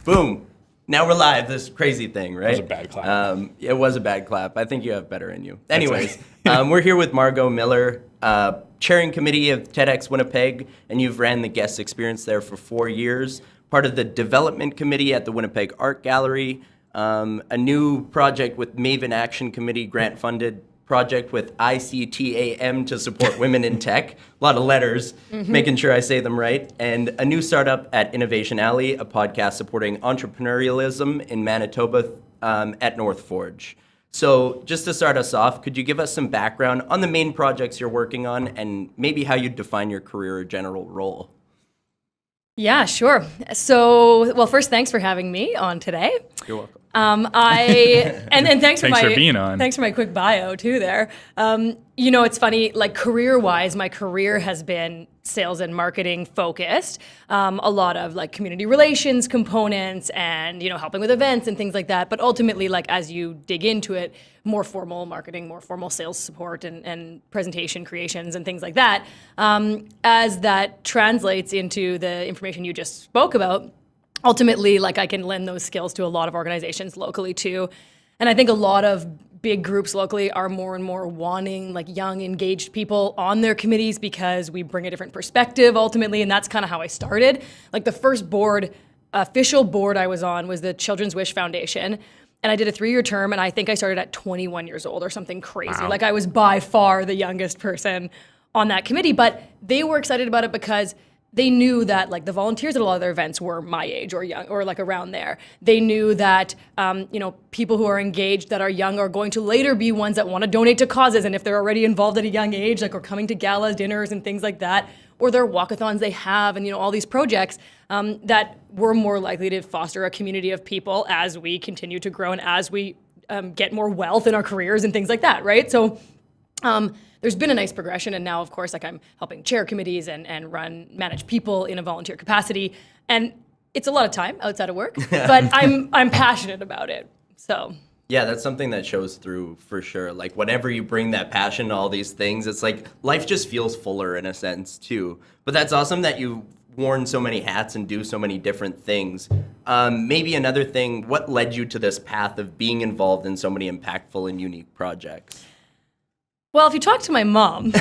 Boom. Now we're live. This crazy thing, right? It was a bad clap. It was a bad clap. I think you have better in you. Anyways, we're here with Margaux Miller, chairing committee of TedX Winnipeg, and you've ran the guest experience there for 4 years. Part of the development committee at the Winnipeg Art Gallery, a new project with Maven Action Committee, grant-funded project with ICTAM to support women in tech. A lot of letters, making sure I say them right. And a new startup at Innovation Alley, a podcast supporting entrepreneurialism in Manitoba at North Forge. So just to start us off, could you give us some background on the main projects you're working on and maybe how you define your career or general role? Yeah, sure. So, well, first, thanks for having me on today. You're welcome. And thanks for being on. Thanks for my quick bio too. There, it's funny. Like career-wise, my career has been sales and marketing focused. A lot of like community relations components, and helping with events and things like that. But ultimately, like as you dig into it, more formal marketing, more formal sales support, and presentation creations and things like that. As that translates into the information you just spoke about. Ultimately, like I can lend those skills to a lot of organizations locally too. And I think a lot of big groups locally are more and more wanting like young, engaged people on their committees because we bring a different perspective ultimately. And that's kind of how I started. Like the first official board I was on was the Children's Wish Foundation. And I did a 3-year term, and I think I started at 21 years old or something crazy. Wow. Like I was by far the youngest person on that committee, but they were excited about it because they knew that like the volunteers at a lot of their events were my age or young or like around there. They knew that people who are engaged that are young are going to later be ones that want to donate to causes, and if they're already involved at a young age, like or coming to gala dinners and things like that, or their walkathons they have, and all these projects that we're more likely to foster a community of people as we continue to grow and as we get more wealth in our careers and things like that, right? So. There's been a nice progression, and now, of course, like I'm helping chair committees and manage people in a volunteer capacity, and it's a lot of time outside of work, but I'm passionate about it. So Yeah, that's something that shows through for sure. Like whenever you bring that passion to all these things, it's like life just feels fuller in a sense too. But that's awesome that you've worn so many hats and do so many different things. Maybe another thing, what led you to this path of being involved in so many impactful and unique projects? Well, if you talk to my mom,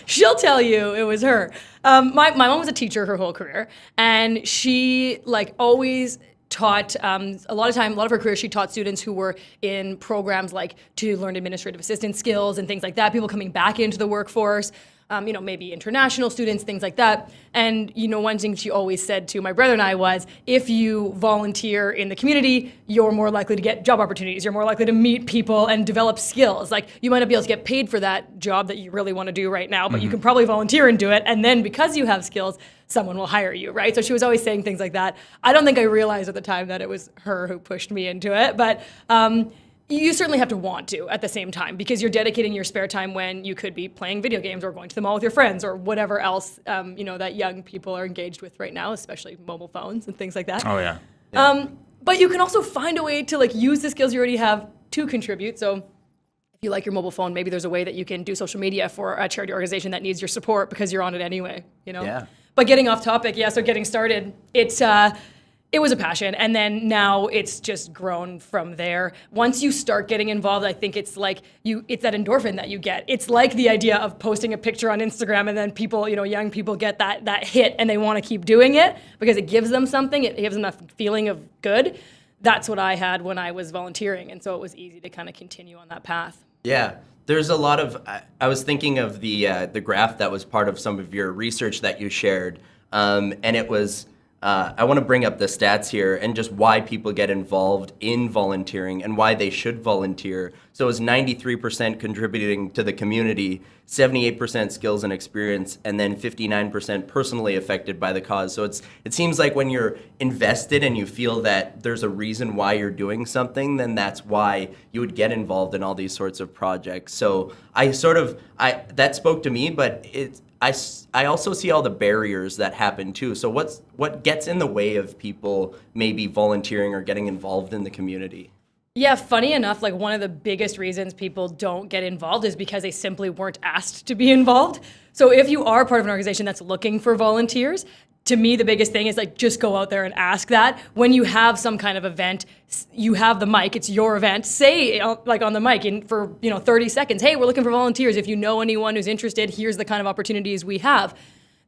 she'll tell you it was her. My mom was a teacher her whole career, and she like always taught a lot of her career. She taught students who were in programs like to learn administrative assistant skills and things like that. People coming back into the workforce. Maybe international students, things like that. And, one thing she always said to my brother and I was, if you volunteer in the community, you're more likely to get job opportunities. You're more likely to meet people and develop skills. Like, you might not be able to get paid for that job that you really want to do right now, but you can probably volunteer and do it. And then because you have skills, someone will hire you, right? So she was always saying things like that. I don't think I realized at the time that it was her who pushed me into it, but you certainly have to want to at the same time because you're dedicating your spare time when you could be playing video games or going to the mall with your friends or whatever else, that young people are engaged with right now, especially mobile phones and things like that. Oh, yeah. But you can also find a way to like use the skills you already have to contribute. So if you like your mobile phone, maybe there's a way that you can do social media for a charity organization that needs your support because you're on it anyway, Yeah. But getting off topic, so getting started, it was a passion, and then now it's just grown from there. Once you start getting involved, I think it's like it's that endorphin that you get. It's like the idea of posting a picture on Instagram and then people, young people get that hit and they want to keep doing it because it gives them something. It gives them a feeling of good. That's what I had when I was volunteering, and so it was easy to kind of continue on that path. Yeah. There's a lot of, I was thinking of the graph that was part of some of your research that you shared, and it was, I want to bring up the stats here and just why people get involved in volunteering and why they should volunteer. So it was 93% contributing to the community, 78% skills and experience, and then 59% personally affected by the cause. So it seems like when you're invested and you feel that there's a reason why you're doing something, then that's why you would get involved in all these sorts of projects. So that spoke to me, but I also see all the barriers that happen too. So what gets in the way of people maybe volunteering or getting involved in the community? Yeah, funny enough, like one of the biggest reasons people don't get involved is because they simply weren't asked to be involved. So if you are part of an organization that's looking for volunteers, to me, the biggest thing is like just go out there and ask that. When you have some kind of event, you have the mic, it's your event. Say like on the mic for 30 seconds, hey, we're looking for volunteers. If you know anyone who's interested, here's the kind of opportunities we have.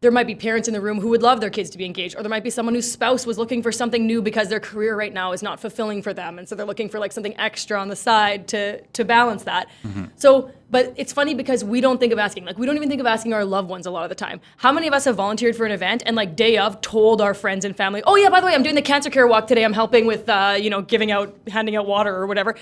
There might be parents in the room who would love their kids to be engaged, or there might be someone whose spouse was looking for something new because their career right now is not fulfilling for them, and so they're looking for like something extra on the side to balance that. So, but it's funny because we don't think of asking. Like, we don't even think of asking our loved ones a lot of the time. How many of us have volunteered for an event and like day of told our friends and family, oh yeah, by the way, I'm doing the cancer care walk today. I'm helping with handing out water or whatever.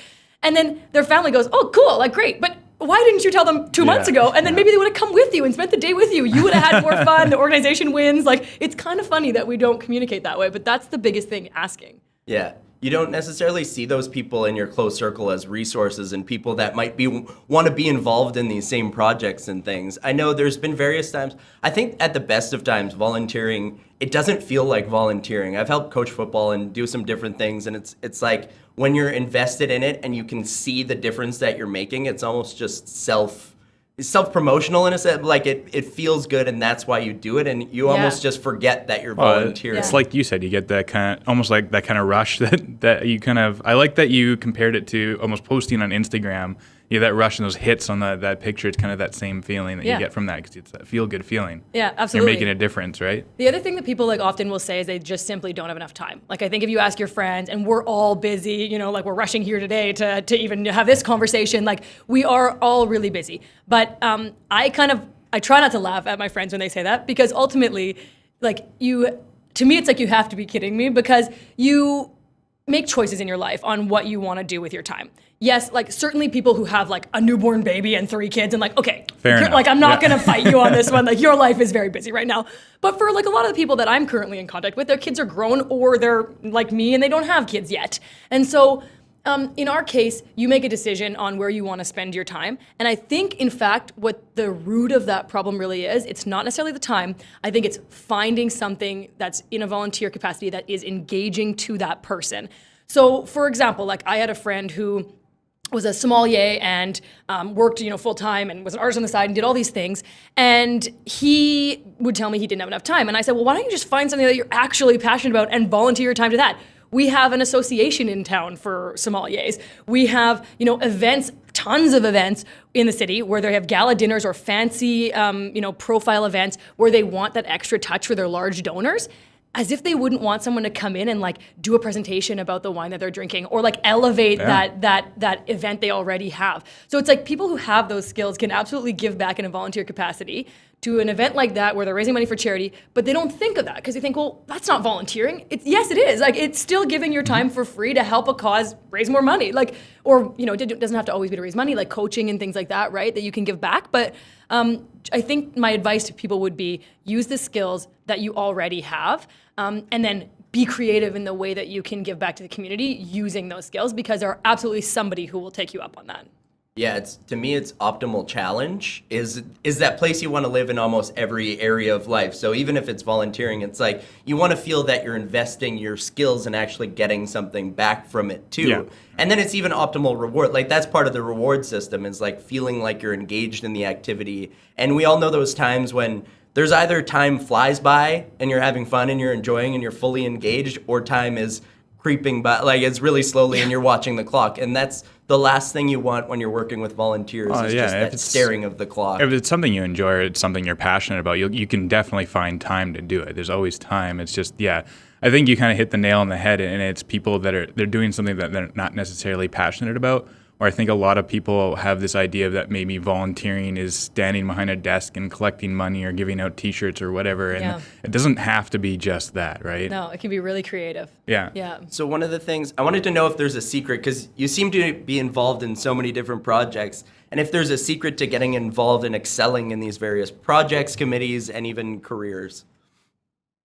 And then their family goes, oh cool, like great, but why didn't you tell them 2 months ago? And then maybe they would have come with you and spent the day with you. You would have had more fun. The organization wins. Like, it's kind of funny that we don't communicate that way, but that's the biggest thing, asking. Yeah. You don't necessarily see those people in your close circle as resources and people that might want to be involved in these same projects and things. I know there's been various times. I think at the best of times, volunteering, it doesn't feel like volunteering. I've helped coach football and do some different things, and it's like when you're invested in it and you can see the difference that you're making, it's almost just self-promotional in a sense. Like it feels good, and that's why you do it, and you almost just forget that you're volunteering. It's like you said, you get that kind of, almost like that kind of rush that you kind of, I like that you compared it to almost posting on Instagram. Yeah, that rush and those hits on that picture, it's kind of that same feeling that you get from that, because it's that feel-good feeling. Yeah, absolutely. You're making a difference, right? The other thing that people like often will say is they just simply don't have enough time. Like, I think if you ask your friends, and we're all busy, like we're rushing here today to even have this conversation, like we are all really busy. But I try not to laugh at my friends when they say that, because ultimately, like to me, it's like you have to be kidding me, because you make choices in your life on what you want to do with your time. Yes, like certainly people who have like a newborn baby and 3 kids and like, okay, fair enough. Like I'm not going to fight you on this one. Like your life is very busy right now. But for like a lot of the people that I'm currently in contact with, their kids are grown or they're like me and they don't have kids yet. And so in our case, you make a decision on where you want to spend your time. And I think, in fact, what the root of that problem really is, it's not necessarily the time. I think it's finding something that's in a volunteer capacity that is engaging to that person. So, for example, like I had a friend who was a sommelier and worked, full time and was an artist on the side and did all these things. And he would tell me he didn't have enough time. And I said, well, why don't you just find something that you're actually passionate about and volunteer your time to that? We have an association in town for sommeliers. We have, events, tons of events in the city where they have gala dinners or fancy, profile events where they want that extra touch for their large donors. As if they wouldn't want someone to come in and like do a presentation about the wine that they're drinking, or like elevate that event they already have. So it's like people who have those skills can absolutely give back in a volunteer capacity to an event like that where they're raising money for charity, but they don't think of that because they think, well, that's not volunteering. Yes, it is. Like, it's still giving your time for free to help a cause raise more money. Like, or, it doesn't have to always be to raise money, like coaching and things like that, right? That you can give back. But I think my advice to people would be use the skills that you already have, and then be creative in the way that you can give back to the community using those skills, because there are absolutely somebody who will take you up on that. Yeah, to me, it's optimal challenge is that place you want to live in almost every area of life. So even if it's volunteering, it's like you want to feel that you're investing your skills and actually getting something back from it too. Yeah. And then it's even optimal reward. Like that's part of the reward system, is like feeling like you're engaged in the activity. And we all know those times when there's either time flies by and you're having fun and you're enjoying and you're fully engaged, or time is creeping by, like it's really slowly and you're watching the clock. And that's the last thing you want when you're working with volunteers, is just that staring of the clock. If it's something you enjoy or it's something you're passionate about, you can definitely find time to do it. There's always time. It's just, I think you kind of hit the nail on the head, and it's people they're doing something that they're not necessarily passionate about. Or I think a lot of people have this idea that maybe volunteering is standing behind a desk and collecting money or giving out T-shirts or whatever. And it doesn't have to be just that, right? No, it can be really creative. Yeah. So one of the things, I wanted to know if there's a secret, because you seem to be involved in so many different projects, and if there's a secret to getting involved and excelling in these various projects, committees, and even careers.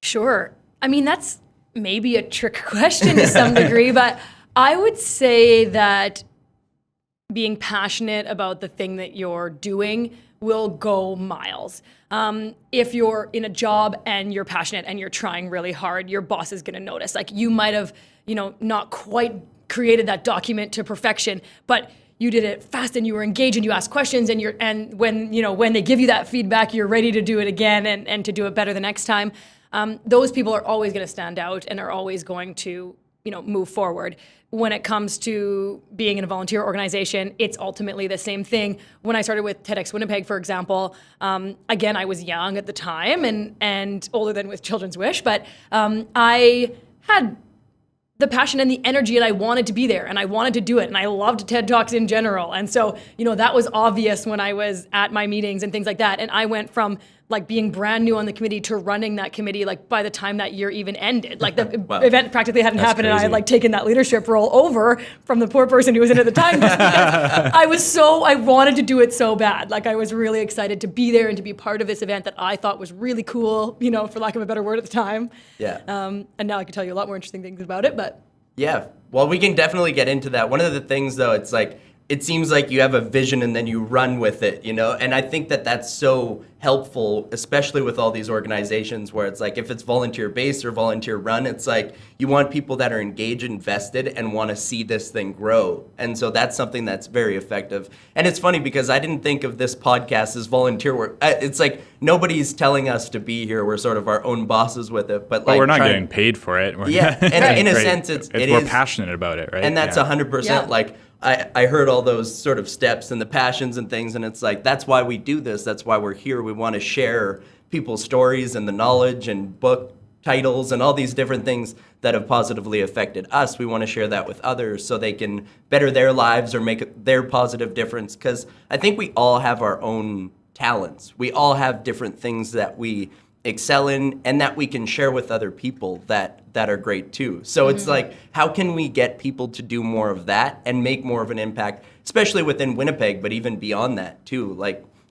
Sure. I mean, that's maybe a trick question to some degree, but I would say that being passionate about the thing that you're doing will go miles. If you're in a job and you're passionate and you're trying really hard, your boss is going to notice. Like, you might have, not quite created that document to perfection, but you did it fast and you were engaged and you asked questions, and when they give you that feedback, you're ready to do it again and to do it better the next time. those people are always going to stand out and are always going to, move forward. When it comes to being in a volunteer organization, it's ultimately the same thing. When I started with TedX Winnipeg, for example, again, I was young at the time and older than with Children's Wish, but I had the passion and the energy, and I wanted to be there, and I wanted to do it, and I loved TED Talks in general. And so, that was obvious when I was at my meetings and things like that. And I went from being brand new on the committee to running that committee by the time that year even ended. The Wow. event practically hadn't That's happened, crazy. and I had taken that leadership role over from the poor person who was in at the time, just because I wanted to do it so bad. I was really excited to be there and to be part of this event that I thought was really cool, for lack of a better word at the time. Yeah. And now I can tell you a lot more interesting things about it, but. Yeah. Well, we can definitely get into that. One of the things, though, it's it seems like you have a vision and then you run with it, And I think that that's so helpful, especially with all these organizations where it's if it's volunteer-based or volunteer-run, it's you want people that are engaged, invested, and want to see this thing grow. And so that's something that's very effective. And it's funny because I didn't think of this podcast as volunteer work. It's nobody's telling us to be here. We're sort of our own bosses with it. But we're not getting paid for it. Yeah, and in a Great. sense, it we're is passionate about it, right? and that's 100%. Yeah. I heard all those sort of steps and the passions and things, and it's that's why we do this. That's why we're here. We want to share people's stories and the knowledge and book titles and all these different things that have positively affected us. We want to share that with others so they can better their lives or make their positive difference. Because I think we all have our own talents. We all have different things that we excel in and that we can share with other people that are great too. So it's how can we get people to do more of that and make more of an impact, especially within Winnipeg, but even beyond that too.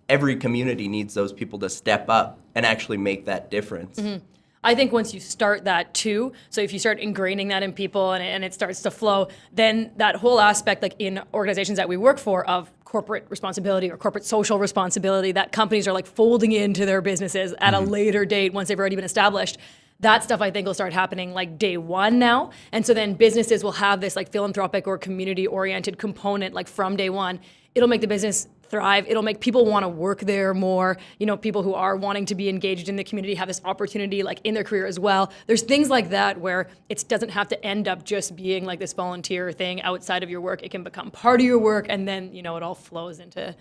Every community needs those people to step up and actually make that difference. Mm-hmm. I think once you start that too, so if you start ingraining that in people and it starts to flow, then that whole aspect, in organizations that we work for, of corporate responsibility or corporate social responsibility that companies are folding into their businesses at a later date once they've already been established. That stuff I think will start happening day one now. And so then businesses will have this philanthropic or community oriented component from day one. It'll make the business thrive. It'll make people want to work there more. People who are wanting to be engaged in the community have this opportunity in their career as well. There's things like that where it doesn't have to end up just being this volunteer thing outside of your work. It can become part of your work, and then it all flows into an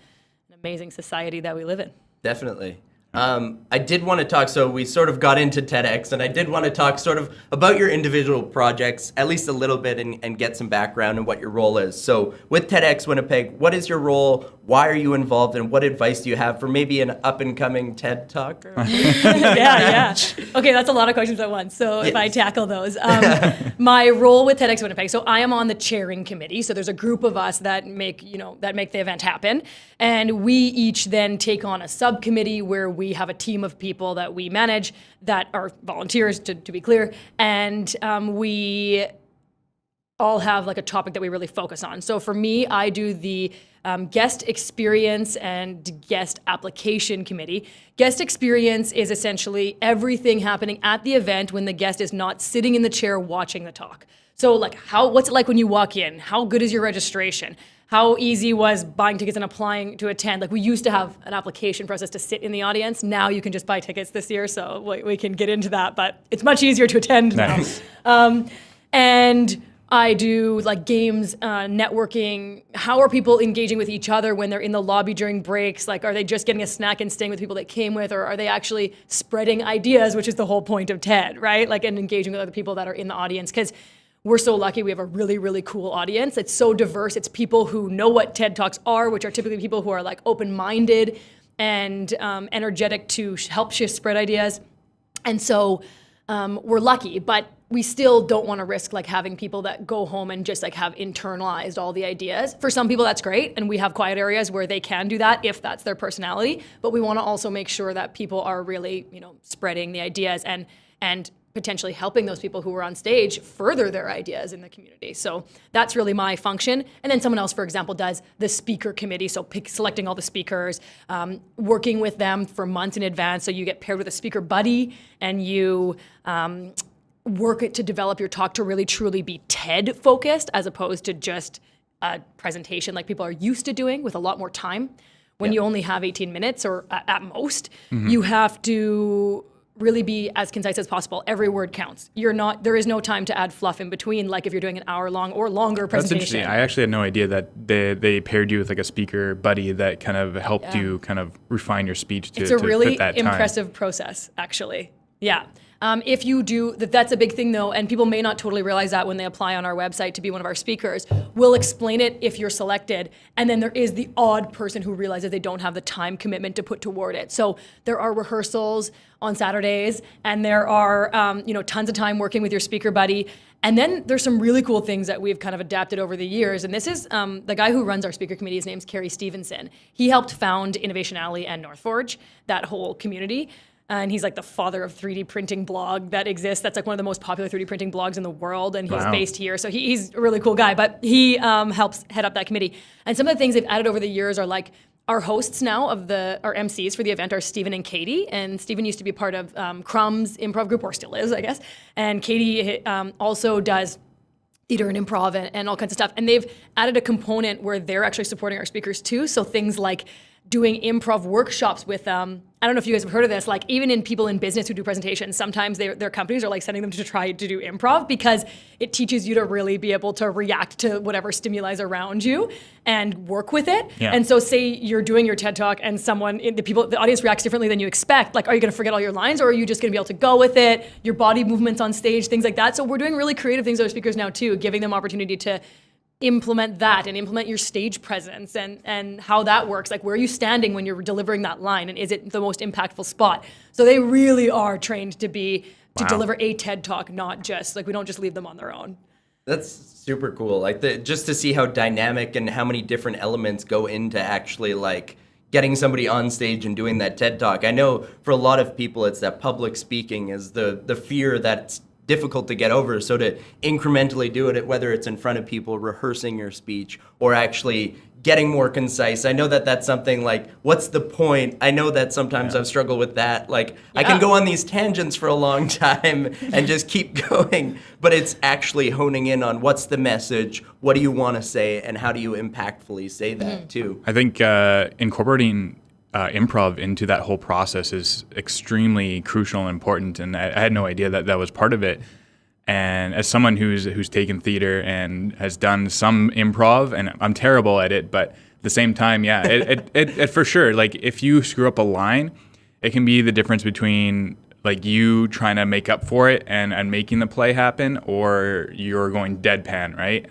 amazing society that we live in. Definitely. I did want to talk, so we sort of got into TEDx, and I did want to talk sort of about your individual projects, at least a little bit, and get some background on what your role is. So with TEDx Winnipeg, what is your role? Why are you involved, and what advice do you have for maybe an up-and-coming TED talker? yeah. Okay, that's a lot of questions at once. So if I tackle those. My role with TEDx Winnipeg, so I am on the chairing committee. So there's a group of us that make the event happen. And we each then take on a subcommittee where we have a team of people that we manage that are volunteers, to be clear. And we all have a topic that we really focus on. So for me, I do the guest experience and guest application committee. Guest experience is essentially everything happening at the event when the guest is not sitting in the chair watching the talk. So what's it like when you walk in? How good is your registration? How easy was buying tickets and applying to attend? We used to have an application process to sit in the audience. Now you can just buy tickets this year, so we can get into that, but it's much easier to attend Nice. now. And I do games, networking. How are people engaging with each other when they're in the lobby during breaks? Are they just getting a snack and staying with people that came with, or are they actually spreading ideas, which is the whole point of TED, right? And engaging with other people that are in the audience. Because we're so lucky we have a really, really cool audience. It's so diverse. It's people who know what TED Talks are, which are typically people who are open-minded and energetic to help spread ideas. And so we're lucky, but we still don't want to risk having people that go home and just have internalized all the ideas. For some people that's great, and we have quiet areas where they can do that if that's their personality, but we want to also make sure that people are really, spreading the ideas and potentially helping those people who are on stage further their ideas in the community. So that's really my function. And then someone else, for example, does the speaker committee, so selecting all the speakers, working with them for months in advance. So you get paired with a speaker buddy, and you work it to develop your talk to really truly be TED focused, as opposed to just a presentation like people are used to doing with a lot more time. When you only have 18 minutes or at most, you have to really be as concise as possible. Every word counts. There is no time to add fluff in between, like if you're doing an hour long or longer That's presentation. interesting. I actually had no idea that they paired you with like a speaker buddy that kind of helped you kind of refine your speech to It's a really fit that time. impressive process, actually. Yeah. If you do, that's a big thing though, and people may not totally realize that when they apply on our website to be one of our speakers. We'll explain it if you're selected, and then there is the odd person who realizes they don't have the time commitment to put toward it. So there are rehearsals on Saturdays, and there are tons of time working with your speaker buddy. And then there's some really cool things that we've kind of adapted over the years. And this is the guy who runs our speaker committee. His name's Kerry Stevenson. He helped found Innovation Alley and North Forge, that whole community. And he's like the father of 3D printing blog that exists. That's like one of the most popular 3D printing blogs in the world. And he's based here. So he's a really cool guy, but he helps head up that committee. And some of the things they've added over the years are like our hosts now our MCs for the event are Stephen and Katie. And Stephen used to be part of Crumb's improv group, or still is, I guess. And Katie also does theater and improv and all kinds of stuff. And they've added a component where they're actually supporting our speakers too. So things like doing improv workshops with I don't know if you guys have heard of this, like even in people in business who do presentations, sometimes their companies are like sending them to try to do improv because it teaches you to really be able to react to whatever stimuli is around you and work with it. Yeah. And so say you're doing your TED Talk and the audience reacts differently than you expect. Like, are you gonna forget all your lines, or are you just gonna be able to go with it, your body movements on stage, things like that. So we're doing really creative things with our speakers now too, giving them opportunity to implement that and implement your stage presence and how that works. Like, where are you standing when you're delivering that line, and is it the most impactful spot? So they really are trained to deliver a TED Talk, not just like, we don't just leave them on their own. That's super cool. Like just to see how dynamic and how many different elements go into actually like getting somebody on stage and doing that TED Talk. I know for a lot of people, it's that public speaking is the fear that's difficult to get over. So to incrementally do it, whether it's in front of people, rehearsing your speech, or actually getting more concise. I know that that's something like, what's the point? I know that sometimes I've struggled with that. Like, I can go on these tangents for a long time and just keep going, but it's actually honing in on what's the message, what do you want to say, and how do you impactfully say that too? I think incorporating improv into that whole process is extremely crucial and important, and I had no idea that was part of it. And as someone who's taken theater and has done some improv, and I'm terrible at it, but at the same time, it for sure, like if you screw up a line, it can be the difference between like you trying to make up for it and making the play happen, or you're going deadpan, right?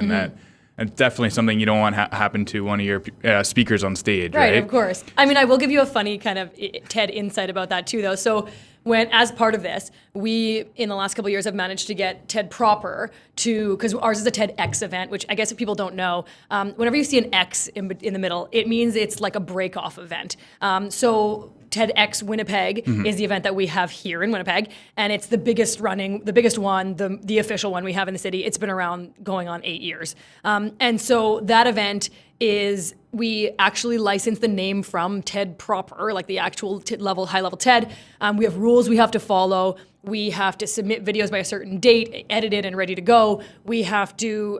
And it's definitely something you don't want happen to one of your speakers on stage, right? Right, of course. I mean, I will give you a funny kind of TED insight about that too, though. So as part of this, we, in the last couple of years, have managed to get TED proper because ours is a TEDx event, which I guess if people don't know, whenever you see an X in the middle, it means it's like a break-off event. So TedX Winnipeg is the event that we have here in Winnipeg, and it's the biggest one, the official one we have in the city. It's been around going on 8 years. And so that event we actually license the name from TED proper, like the actual high level TED. We have rules we have to follow. We have to submit videos by a certain date, edited and ready to go. We have to,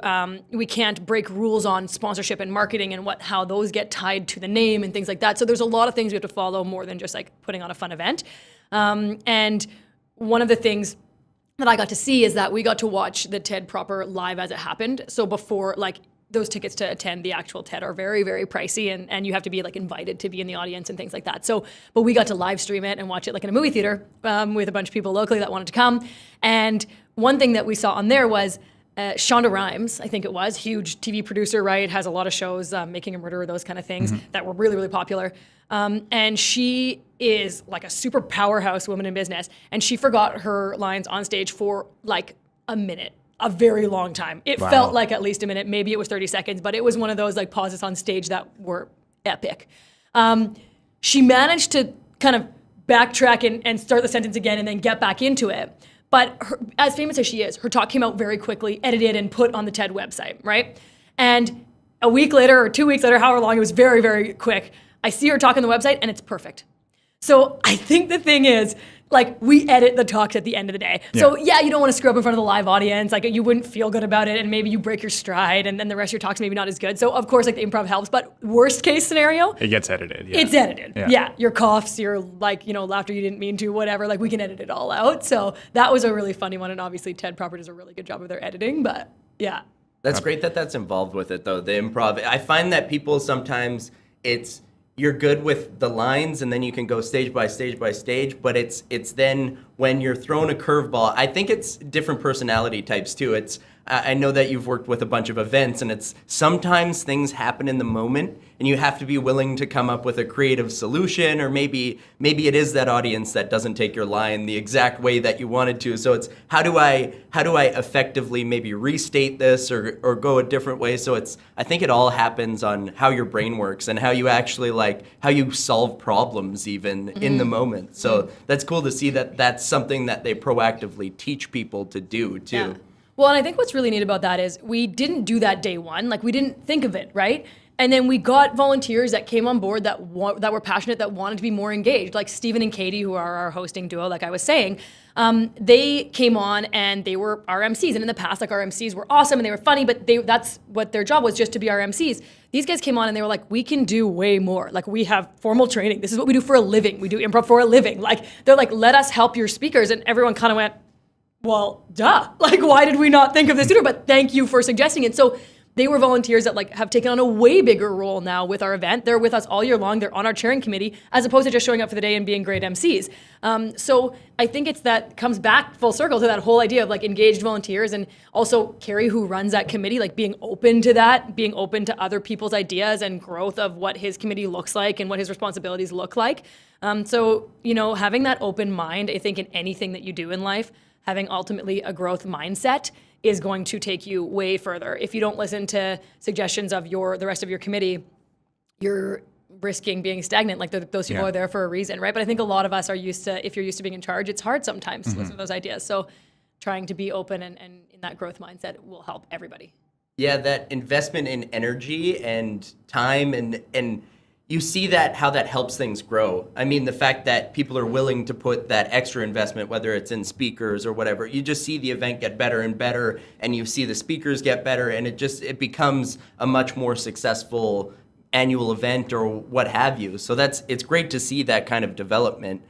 we can't break rules on sponsorship and marketing and how those get tied to the name and things like that. So there's a lot of things we have to follow more than just like putting on a fun event. And one of the things that I got to see is that we got to watch the TED proper live as it happened. So before, like, those tickets to attend the actual TED are very, very pricey, and you have to be like invited to be in the audience and things like that. So, but we got to live stream it and watch it like in a movie theater with a bunch of people locally that wanted to come. And one thing that we saw on there was Shonda Rhimes, I think it was, huge TV producer, right? Has a lot of shows, Making a Murderer, those kind of things that were really, really popular. And she is like a super powerhouse woman in business. And she forgot her lines on stage for like a minute. A very long time. It felt like at least a minute, maybe it was 30 seconds, but it was one of those like pauses on stage that were epic. She managed to kind of backtrack and start the sentence again and then get back into it. But as famous as she is, her talk came out very quickly, edited and put on the TED website, right? And a week later or 2 weeks later, however long, it was very, very quick. I see her talk on the website and it's perfect. So I think the thing is, like, we edit the talks at the end of the day. So yeah, you don't want to screw up in front of the live audience. Like, you wouldn't feel good about it, and maybe you break your stride, and then the rest of your talk's maybe not as good. So of course, like, the improv helps, but worst case scenario, It gets edited. Yeah. it's edited. Yeah. Your coughs, your, like, laughter you didn't mean to, whatever, like, we can edit it all out. So that was a really funny one, and obviously Ted Proper does a really good job of their editing, but yeah. That's great that that's involved with it, though, the improv. I find that people sometimes, you're good with the lines and then you can go stage by stage by stage, but it's then when you're thrown a curveball, I think it's different personality types too. I know that you've worked with a bunch of events, and it's sometimes things happen in the moment and you have to be willing to come up with a creative solution, or maybe it is that audience that doesn't take your line the exact way that you wanted to. So it's how do I effectively maybe restate this or go a different way? So I think it all happens on how your brain works and how you actually how you solve problems even in the moment. So that's cool to see that that's something that they proactively teach people to do too. Yeah. Well, and I think what's really neat about that is we didn't do that day one. Like, we didn't think of it, right? And then we got volunteers that came on board that were passionate, that wanted to be more engaged. Like Stephen and Katie, who are our hosting duo, like I was saying, they came on and they were our MCs. And in the past, like, our MCs were awesome and they were funny, but that's what their job was, just to be our MCs. These guys came on and they were like, we can do way more. Like, we have formal training. This is what we do for a living. We do improv for a living. Like, they're like, let us help your speakers. And everyone kind of went, well, duh. Like, why did we not think of this sooner? But thank you for suggesting it. So they were volunteers that, like, have taken on a way bigger role now with our event. They're with us all year long. They're on our chairing committee, as opposed to just showing up for the day and being great MCs. So I think it's that comes back full circle to that whole idea of, like, engaged volunteers, and also Carrie, who runs that committee, like, being open to that, being open to other people's ideas and growth of what his committee looks like and what his responsibilities look like. So, having that open mind, I think in anything that you do in life, having ultimately a growth mindset is going to take you way further. If you don't listen to suggestions of the rest of your committee, you're risking being stagnant. Like, those people are there for a reason, right? But I think a lot of us are used to, if you're used to being in charge, it's hard sometimes to listen to those ideas. So trying to be open and in that growth mindset will help everybody. Yeah, that investment in energy and time and you see how that helps things grow. I mean, the fact that people are willing to put that extra investment, whether it's in speakers or whatever, you just see the event get better and better, and you see the speakers get better, and it becomes a much more successful annual event or what have you. So it's great to see that kind of development.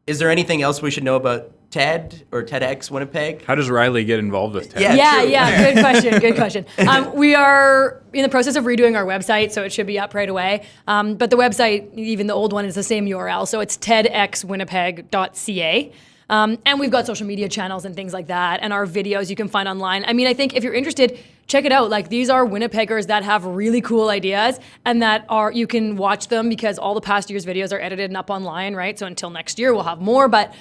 Is there anything else we should know about TED or TEDx Winnipeg? How does Riley get involved with TED? Yeah, good question. We are in the process of redoing our website, so it should be up right away. But the website, even the old one, is the same URL, so it's tedxwinnipeg.ca. And we've got social media channels and things like that, and our videos you can find online. I mean, I think if you're interested, check it out. Like, these are Winnipeggers that have really cool ideas, and you can watch them because all the past year's videos are edited and up online, right? So until next year, we'll have more. But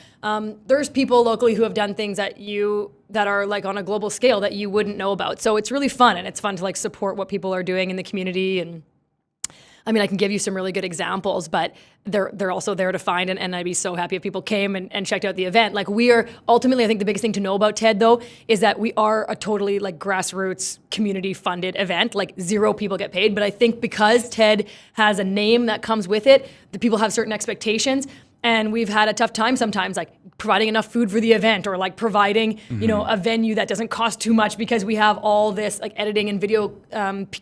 there's people locally who have done things that are, like, on a global scale that you wouldn't know about. So it's really fun, and it's fun to, like, support what people are doing in the community. And I mean, I can give you some really good examples, but they're also there to find, and I'd be so happy if people came and checked out the event. Like, we are ultimately, I think the biggest thing to know about TED, though, is that we are a totally, like, grassroots community-funded event. Like, 0 people get paid, but I think because TED has a name that comes with it, the people have certain expectations. And we've had a tough time sometimes, like, providing enough food for the event, or, like, providing, a venue that doesn't cost too much, because we have all this, like, editing and video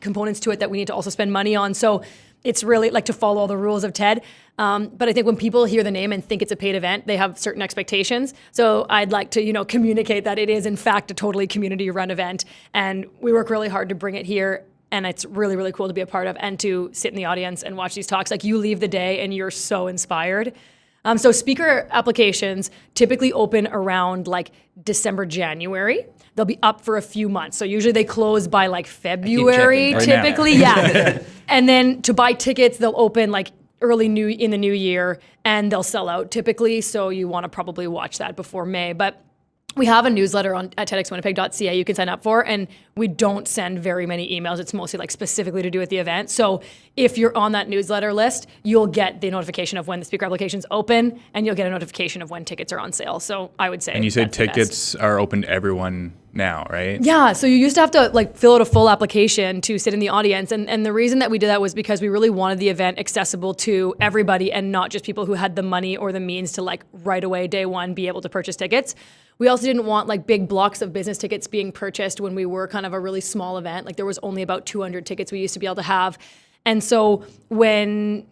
components to it that we need to also spend money on. So it's really, like, to follow all the rules of TED. But I think when people hear the name and think it's a paid event, they have certain expectations. So I'd like to, communicate that it is, in fact, a totally community-run event. And we work really hard to bring it here. And it's really, really cool to be a part of and to sit in the audience and watch these talks. Like, you leave the day and you're so inspired. So speaker applications typically open around, like, December, January. They'll be up for a few months. So usually they close by, like, February, typically. Yeah. And then to buy tickets, they'll open, like, in the new year, and they'll sell out typically. So you want to probably watch that before May. But we have a newsletter at tedxwinnipeg.ca you can sign up for, and we don't send very many emails. It's mostly, like, specifically to do with the event. So if you're on that newsletter list, you'll get the notification of when the speaker applications open, and you'll get a notification of when tickets are on sale. So I would say. And you said tickets are open to everyone now, right? Yeah, so you used to have to like fill out a full application to sit in the audience. And the reason that we did that was because we really wanted the event accessible to everybody and not just people who had the money or the means to like right away, day one, be able to purchase tickets. We also didn't want like big blocks of business tickets being purchased when we were kind of a really small event. Like there was only about 200 tickets we used to be able to have. And so when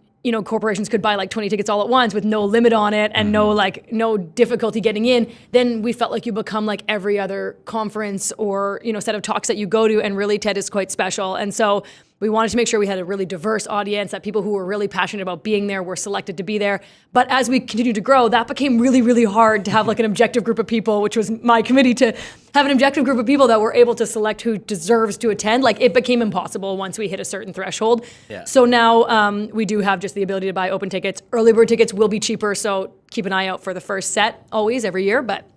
corporations could buy like 20 tickets all at once with no limit on it and no difficulty getting in, then we felt like you become like every other conference or, set of talks that you go to, and really TED is quite special. And so we wanted to make sure we had a really diverse audience, that people who were really passionate about being there were selected to be there. But as we continued to grow, that became really, really hard to have like an objective group of people, which was my committee, to have an objective group of people that were able to select who deserves to attend. Like it became impossible once we hit a certain threshold. Yeah. So now we do have just the ability to buy open tickets. Early bird tickets will be cheaper, so keep an eye out for the first set always every year. But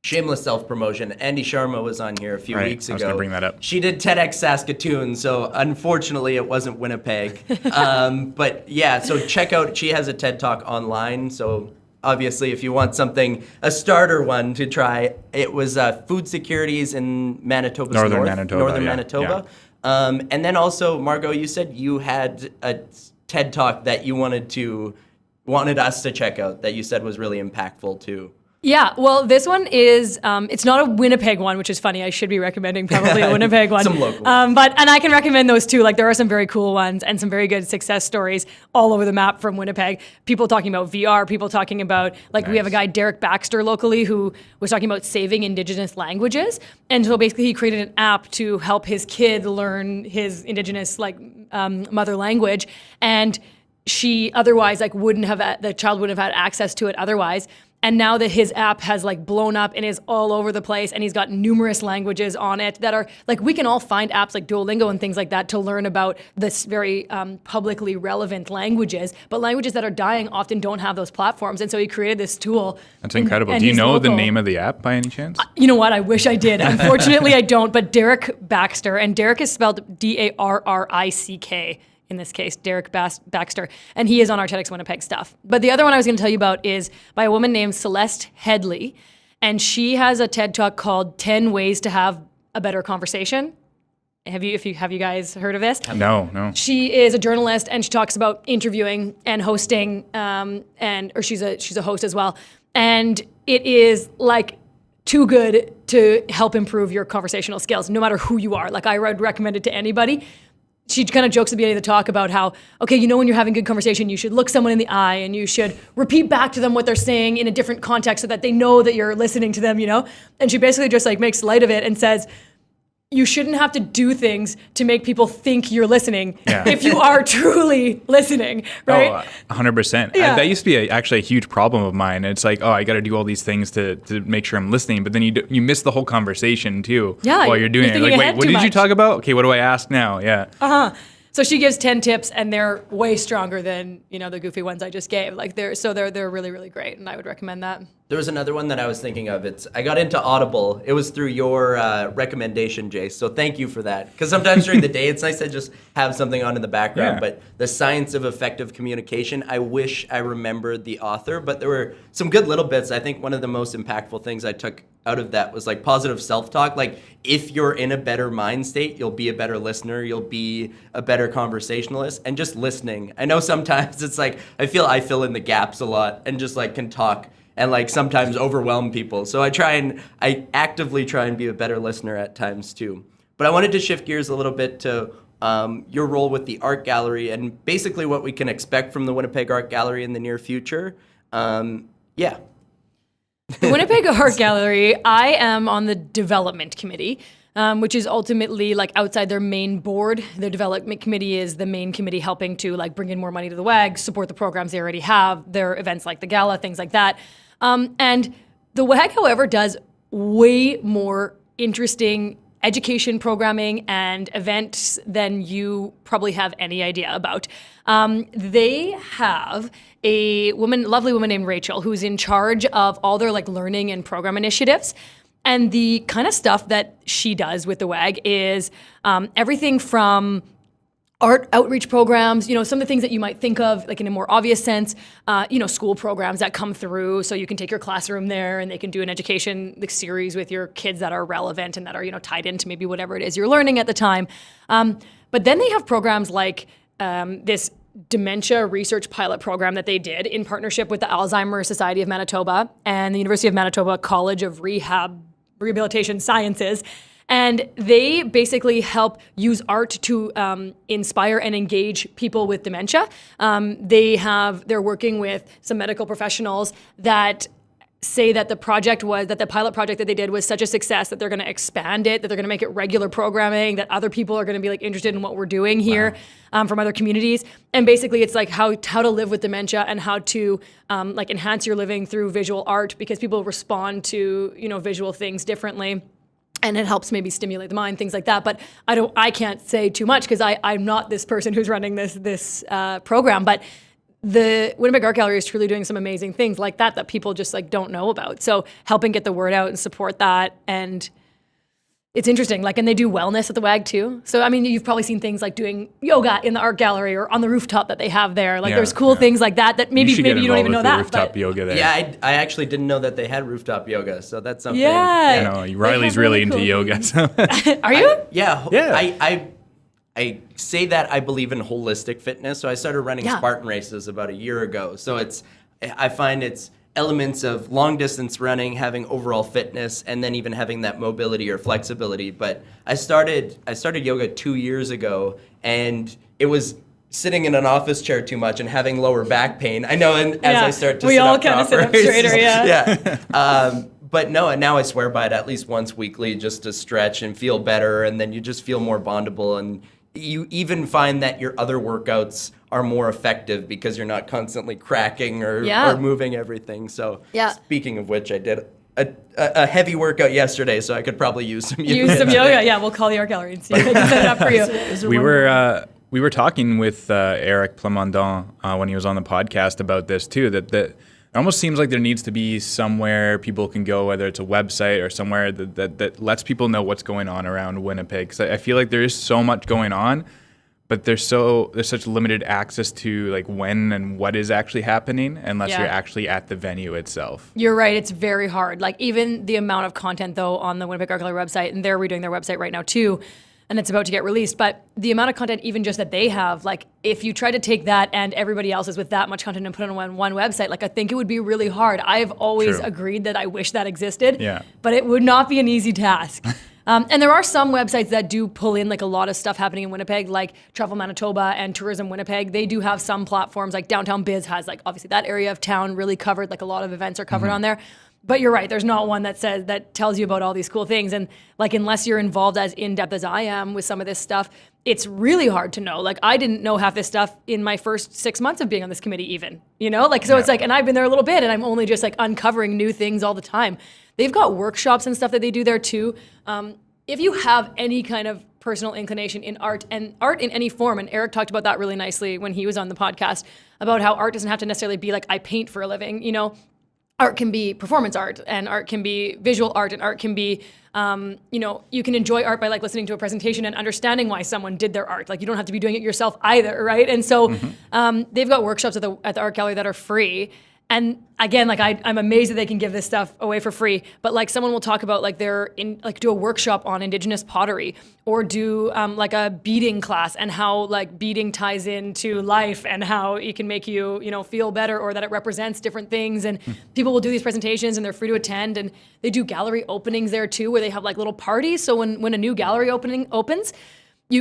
shameless self-promotion. Andy Sharma was on here a few weeks ago. I was going to bring that up. She did TEDx Saskatoon, so unfortunately it wasn't Winnipeg. But yeah, so check out, she has a TED Talk online, so obviously if you want something, a starter one to try, it was food securities in Manitoba's Northern Manitoba. Yeah. And then also, Margaux, you said you had a TED Talk that you wanted us to check out, that you said was really impactful too. Yeah, well, this one is, it's not a Winnipeg one, which is funny. I should be recommending probably a Winnipeg one. Some local. And I can recommend those too. Like there are some very cool ones and some very good success stories all over the map from Winnipeg. People talking about VR, people talking about, like we have a guy, Derek Baxter locally, who was talking about saving Indigenous languages. And so basically he created an app to help his kid learn his Indigenous mother language. And she otherwise the child wouldn't have had access to it otherwise. And now that his app has blown up and is all over the place, and he's got numerous languages on it that are we can all find apps like Duolingo and things like that to learn about this very publicly relevant languages, but languages that are dying often don't have those platforms. And so he created this tool. That's incredible. Do you know the name of the app by any chance? You know what? I wish I did. Unfortunately, I don't. But Derek Baxter, and Derek is spelled Darrick. In this case, Derek Baxter, and he is on our TEDx Winnipeg stuff. But the other one I was going to tell you about is by a woman named Celeste Headley, and she has a TED Talk called 10 Ways to Have a Better Conversation. Have you guys heard of this? No. She is a journalist, and she talks about interviewing and hosting, or she's a host as well. And it is too good to help improve your conversational skills, no matter who you are. I would recommend it to anybody. She kind of jokes at the beginning of the talk about how, okay, when you're having good conversation, you should look someone in the eye and you should repeat back to them what they're saying in a different context so that they know that you're listening to them, And she basically just makes light of it and says, you shouldn't have to do things to make people think you're listening if you are truly listening, right? Oh, 100%. Yeah. That used to be actually a huge problem of mine. It's I got to do all these things to make sure I'm listening, but then you miss the whole conversation too while you're doing it. Wait, what did you talk about? Okay, what do I ask now? Yeah. Uh-huh. So she gives 10 tips, and they're way stronger than the goofy ones I just gave. They're really, really great, and I would recommend that. There was another one that I was thinking of. I got into Audible. It was through your recommendation, Jayse. So thank you for that. Because sometimes during the day, it's nice to just have something on in the background. Yeah. But The Science of Effective Communication, I wish I remembered the author. But there were some good little bits. I think one of the most impactful things I took out of that was positive self-talk. If you're in a better mind state, you'll be a better listener. You'll be a better conversationalist. And just listening. I know sometimes it's I feel I fill in the gaps a lot and just can talk and sometimes overwhelm people. So I actively try and be a better listener at times too. But I wanted to shift gears a little bit to your role with the art gallery and basically what we can expect from the Winnipeg Art Gallery in the near future. Yeah. The Winnipeg Art Gallery, I am on the development committee, which is ultimately outside their main board. The development committee is the main committee helping to bring in more money to the WAG, support the programs they already have, their events like the gala, things like that. And the WAG, however, does way more interesting education programming and events than you probably have any idea about. They have a lovely woman named Rachel, who's in charge of all their learning and program initiatives. And the kind of stuff that she does with the WAG is everything from art outreach programs, some of the things that you might think of like in a more obvious sense, school programs that come through, so you can take your classroom there and they can do an education series with your kids that are relevant and that are tied into maybe whatever it is you're learning at the time. But then they have programs like this dementia research pilot program that they did in partnership with the Alzheimer's Society of Manitoba and the University of Manitoba College of Rehabilitation Sciences. And they basically help use art to inspire and engage people with dementia. They're working with some medical professionals that say that the pilot project that they did was such a success that they're going to expand it, that they're going to make it regular programming, that other people are going to be like interested in what we're doing here from other communities. And basically it's like how to live with dementia and how to like enhance your living through visual art, because people respond to, visual things differently. And it helps maybe stimulate the mind, things like that. But I can't say too much because I'm not this person who's running this program. But the Winnipeg Art Gallery is truly doing some amazing things like that people just like don't know about. So helping get the word out and support that. And it's interesting. And they do wellness at the WAG too. So, you've probably seen things like doing yoga in the art gallery or on the rooftop that they have there. There's cool things like that maybe you don't even know that. Rooftop yoga there. Yeah, I actually didn't know that they had rooftop yoga. So that's something. Yeah. Riley's really into yoga. So. Are you? I say that I believe in holistic fitness. So I started running Spartan races about a year ago. So I find it's elements of long distance running, having overall fitness, and then even having that mobility or flexibility. But I started yoga 2 years ago, and it was sitting in an office chair too much and having lower back pain. I know, and as I start to we sit all up kind of sit up proper, straighter, yeah. But no, and now I swear by it at least once weekly just to stretch and feel better, and then you just feel more bondable, and you even find that your other workouts are more effective because you're not constantly cracking or moving everything. So speaking of which, I did a heavy workout yesterday, so I could probably use some yoga. Use some yoga, yeah. We'll call the art gallery and see if they can set it up for you. We were talking with Eric Plamondon when he was on the podcast about this too, that it almost seems like there needs to be somewhere people can go, whether it's a website or somewhere that lets people know what's going on around Winnipeg. Because I feel like there is so much going on, but there's such limited access to like when and what is actually happening unless you're actually at the venue itself. You're right. It's very hard. Like even the amount of content though on the Winnipeg Art Gallery website, and they're redoing their website right now too, and it's about to get released, but the amount of content even just that they have, like if you try to take that and everybody else's with that much content and put it on one website, like I think it would be really hard. I've always agreed that I wish that existed, but it would not be an easy task. And there are some websites that do pull in like a lot of stuff happening in Winnipeg, like Travel Manitoba and Tourism Winnipeg. They do have some platforms, like Downtown Biz has like obviously that area of town really covered, like a lot of events are covered on there. But you're right, there's not one that tells you about all these cool things. And like unless you're involved as in-depth as I am with some of this stuff, it's really hard to know. Like I didn't know half this stuff in my first 6 months of being on this committee even, it's like, and I've been there a little bit and I'm only just like uncovering new things all the time. They've got workshops and stuff that they do there too. If you have any kind of personal inclination in art and art in any form, and Eric talked about that really nicely when he was on the podcast about how art doesn't have to necessarily be like I paint for a living, art can be performance art, and art can be visual art, and art can be, you can enjoy art by like listening to a presentation and understanding why someone did their art. Like you don't have to be doing it yourself either, right? And so they've got workshops at the art gallery that are free. And again, like I'm amazed that they can give this stuff away for free. But like someone will talk about like do a workshop on Indigenous pottery, or do like a beading class and how like beading ties into life and how it can make you feel better, or that it represents different things. And people will do these presentations and they're free to attend. And they do gallery openings there too, where they have like little parties. So when a new gallery opening opens,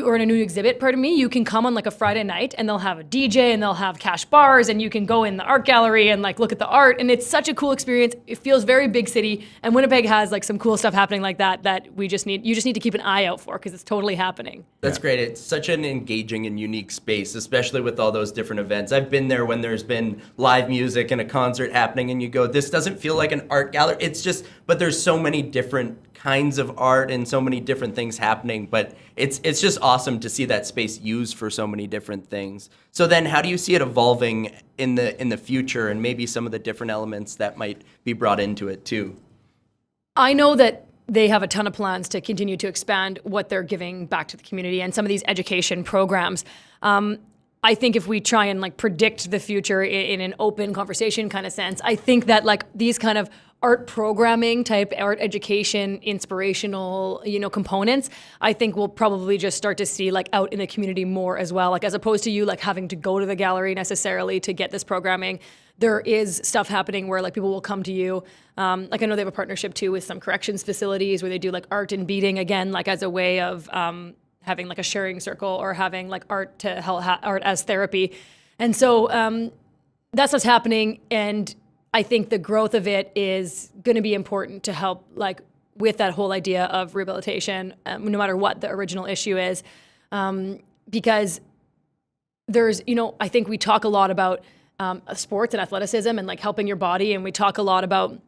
or in a new exhibit, you can come on like a Friday night and they'll have a DJ and they'll have cash bars and you can go in the art gallery and like look at the art, and it's such a cool experience. It feels very big city, and Winnipeg has like some cool stuff happening like that you just need to keep an eye out for, because it's totally happening. That's great. It's such an engaging and unique space, especially with all those different events. I've been there when there's been live music and a concert happening and you go, this doesn't feel like an art gallery. But there's so many different kinds of art and so many different things happening, but it's just awesome to see that space used for so many different things. So then how do you see it evolving in the future, and maybe some of the different elements that might be brought into it too? I know that they have a ton of plans to continue to expand what they're giving back to the community and some of these education programs. I think if we try and like predict the future in an open conversation kind of sense, I think that like these kind of art programming type, art education, inspirational, components, I think we'll probably just start to see like out in the community more as well. Like as opposed to you like having to go to the gallery necessarily to get this programming, there is stuff happening where like people will come to you. Like I know they have a partnership too with some corrections facilities where they do like art and beading again, like as a way of having like a sharing circle or having like art to help art as therapy. And so that's what's happening. And I think the growth of it is going to be important to help like with that whole idea of rehabilitation, no matter what the original issue is. Because there's, I think we talk a lot about sports and athleticism and like helping your body. And we talk a lot about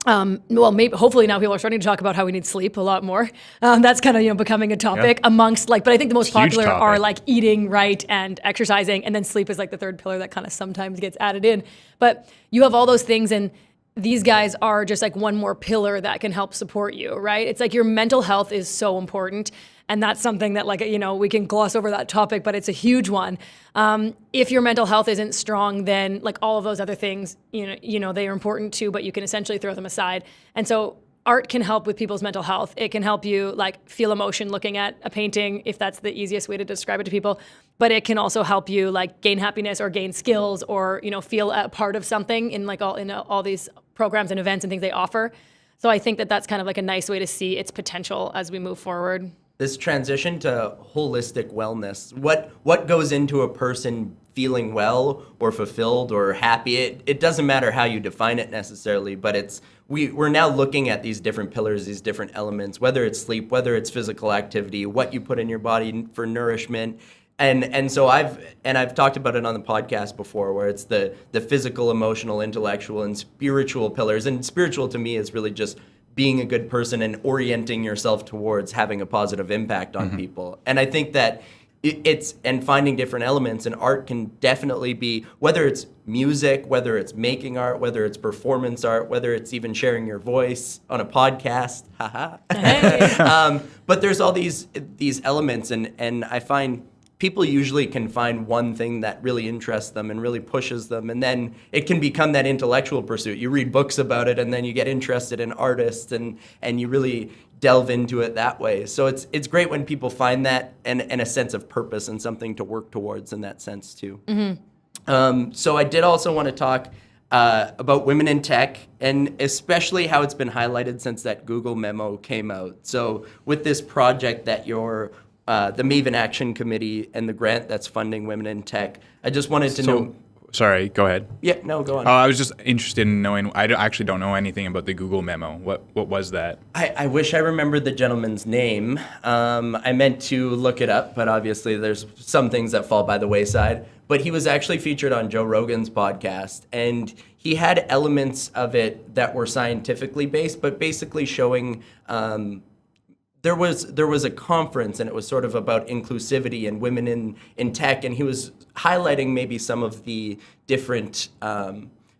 maybe hopefully now people are starting to talk about how we need sleep a lot more. That's kind of becoming a topic amongst like, but I think the most popular are like eating right and exercising, and then sleep is like the third pillar that kind of sometimes gets added in. But you have all those things, and these guys are just like one more pillar that can help support you, right? It's like your mental health is so important. And that's something that like, we can gloss over that topic, but it's a huge one. If your mental health isn't strong, then like all of those other things, they are important too, but you can essentially throw them aside. And so art can help with people's mental health. It can help you like feel emotion looking at a painting, if that's the easiest way to describe it to people. But it can also help you like gain happiness or gain skills or, feel a part of something in like all these programs and events and things they offer. So I think that that's kind of like a nice way to see its potential as we move forward. This transition to holistic wellness, what goes into a person feeling well or fulfilled or happy? It doesn't matter how you define it necessarily, but we're now looking at these different pillars, these different elements, whether it's sleep, whether it's physical activity, what you put in your body for nourishment. And so I've talked about it on the podcast before, where it's the physical, emotional, intellectual, and spiritual pillars. And spiritual to me is really just being a good person and orienting yourself towards having a positive impact on people. And I think that and finding different elements, and art can definitely be, whether it's music, whether it's making art, whether it's performance art, whether it's even sharing your voice on a podcast, but there's all these elements, and I find people usually can find one thing that really interests them and really pushes them, and then it can become that intellectual pursuit. You read books about it, and then you get interested in artists, and you really delve into it that way. So it's great when people find that and a sense of purpose and something to work towards in that sense too. So I did also want to talk about women in tech, and especially how it's been highlighted since that Google memo came out. So with this project that you're the Maven Action Committee and the grant that's funding women in tech, I just wanted to know. Sorry, go ahead. Yeah, no, go on. I was just interested in knowing. I actually don't know anything about the Google memo. What was that? I wish I remembered the gentleman's name. I meant to look it up, but obviously there's some things that fall by the wayside. But he was actually featured on Joe Rogan's podcast, and he had elements of it that were scientifically based, but basically showing. There was a conference, and it was sort of about inclusivity and women in tech, and he was highlighting maybe some of the different,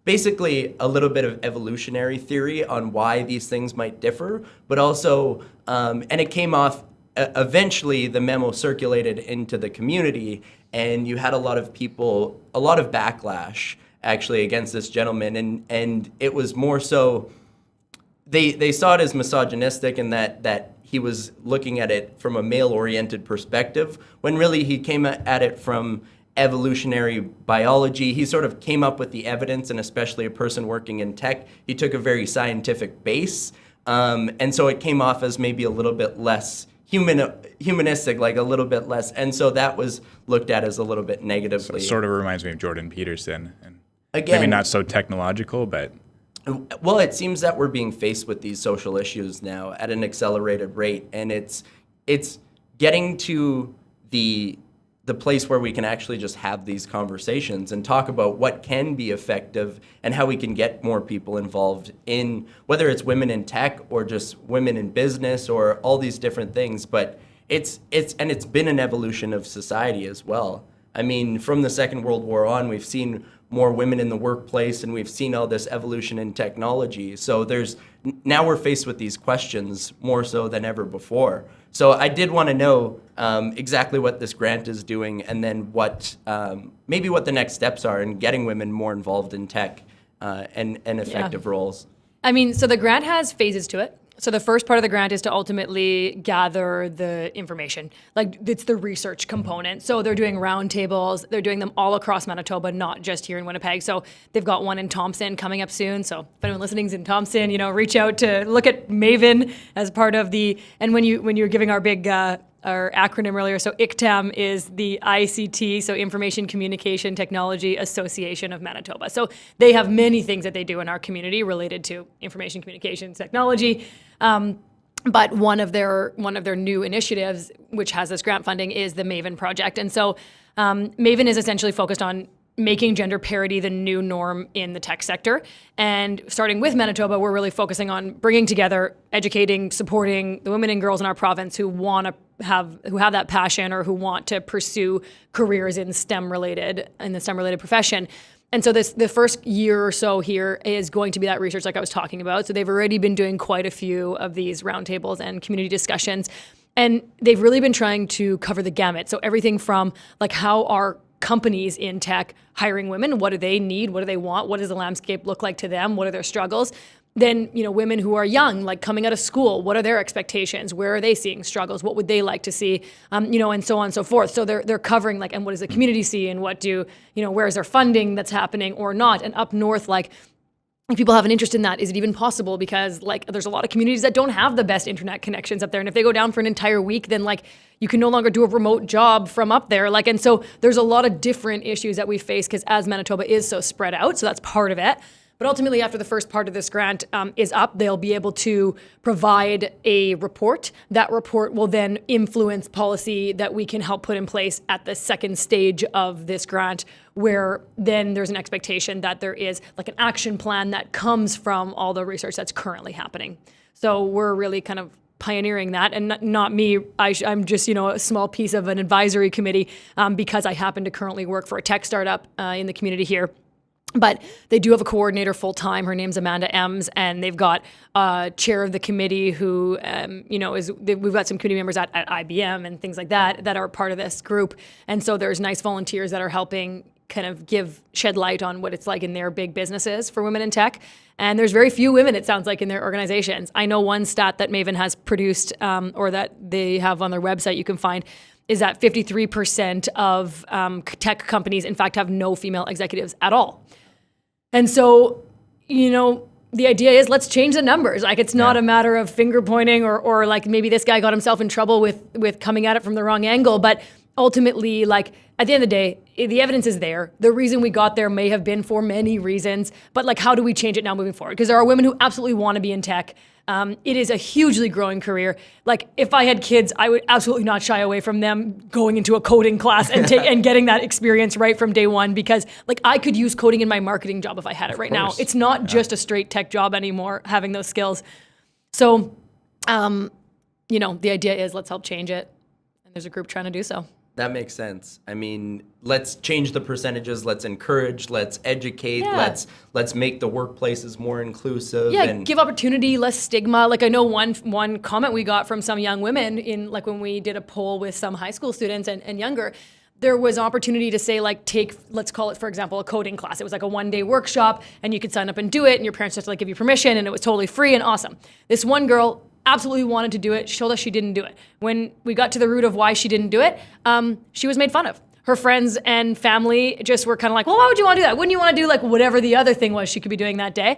basically a little bit of evolutionary theory on why these things might differ, but also, and it came off, eventually the memo circulated into the community, and you had a lot of backlash actually against this gentleman, and it was more so, they saw it as misogynistic, and that he was looking at it from a male-oriented perspective, when really he came at it from evolutionary biology. He sort of came up with the evidence, and especially a person working in tech, he took a very scientific base, and so it came off as maybe a little bit less humanistic, like a little bit less, and so that was looked at as a little bit negatively. So it sort of reminds me of Jordan Peterson, and again, maybe not so technological, but. Well, it seems that we're being faced with these social issues now at an accelerated rate, and it's getting to the place where we can actually just have these conversations and talk about what can be effective and how we can get more people involved in, whether it's women in tech or just women in business or all these different things. But it's been an evolution of society as well. I mean, from the Second World War on, we've seen more women in the workplace, and we've seen all this evolution in technology. So now we're faced with these questions more so than ever before. So I did want to know exactly what this grant is doing, and then maybe what the next steps are in getting women more involved in tech and effective roles. I mean, so the grant has phases to it. So the first part of the grant is to ultimately gather the information. Like, it's the research component. So they're doing roundtables. They're doing them all across Manitoba, not just here in Winnipeg. So they've got one in Thompson coming up soon. So if anyone listening's in Thompson, reach out to look at Maven as part of the, and when you're giving our big, our acronym earlier, so ICTAM is the ICT, so Information Communication Technology Association of Manitoba. So they have many things that they do in our community related to information communications technology. But one of their new initiatives, which has this grant funding, is the Maven project. And so Maven is essentially focused on making gender parity the new norm in the tech sector. And starting with Manitoba, we're really focusing on bringing together, educating, supporting the women and girls in our province who have that passion or who want to pursue careers in the STEM related profession. And so the first year or so here is going to be that research like I was talking about. So they've already been doing quite a few of these roundtables and community discussions. And they've really been trying to cover the gamut. So everything from like, how are companies in tech hiring women? What do they need? What do they want? What does the landscape look like to them? What are their struggles? Then, women who are young, like coming out of school, what are their expectations? Where are they seeing struggles? What would they like to see? And so on and so forth. So they're covering like, and what does the community see? And what where is there funding that's happening or not? And up north, like, if people have an interest in that, is it even possible? Because like, there's a lot of communities that don't have the best internet connections up there. And if they go down for an entire week, then like, you can no longer do a remote job from up there. Like, and so there's a lot of different issues that we face because as Manitoba is so spread out, so that's part of it. But ultimately, after the first part of this grant is up, they'll be able to provide a report. That report will then influence policy that we can help put in place at the second stage of this grant, where then there's an expectation that there is like an action plan that comes from all the research that's currently happening. So we're really kind of pioneering that, and not me. I'm just a small piece of an advisory committee because I happen to currently work for a tech startup in the community here. But they do have a coordinator full time. Her name's Amanda Ems, and they've got chair of the committee who, we've got some committee members at IBM and things like that are part of this group. And so there's nice volunteers that are helping kind of shed light on what it's like in their big businesses for women in tech. And there's very few women, it sounds like, in their organizations. I know one stat that Maven has produced or that they have on their website you can find is that 53% of tech companies, in fact, have no female executives at all. And so, the idea is let's change the numbers. Like, it's not a matter of finger pointing or like maybe this guy got himself in trouble with coming at it from the wrong angle. But ultimately, like, at the end of the day, the evidence is there. The reason we got there may have been for many reasons, but like, how do we change it now moving forward? Because there are women who absolutely want to be in tech. It is a hugely growing career. Like, if I had kids, I would absolutely not shy away from them going into a coding class and getting that experience right from day one, because like, I could use coding in my marketing job if I had it right now. It's not just a straight tech job anymore, having those skills. So, the idea is let's help change it. And there's a group trying to do so. That makes sense. I mean, let's change the percentages. Let's encourage. Let's educate. Yeah. Let's make the workplaces more inclusive. Yeah, and give opportunity, less stigma. Like, I know one comment we got from some young women in like when we did a poll with some high school students and younger. There was opportunity to say, like, let's call it, for example, a coding class. It was like a one-day workshop, and you could sign up and do it, and your parents had to like give you permission, and it was totally free and awesome. This one girl absolutely wanted to do it. She told us she didn't do it. When we got to the root of why she didn't do it, she was made fun of. Her friends and family just were kind of like, well, why would you want to do that? Wouldn't you want to do like whatever the other thing was she could be doing that day?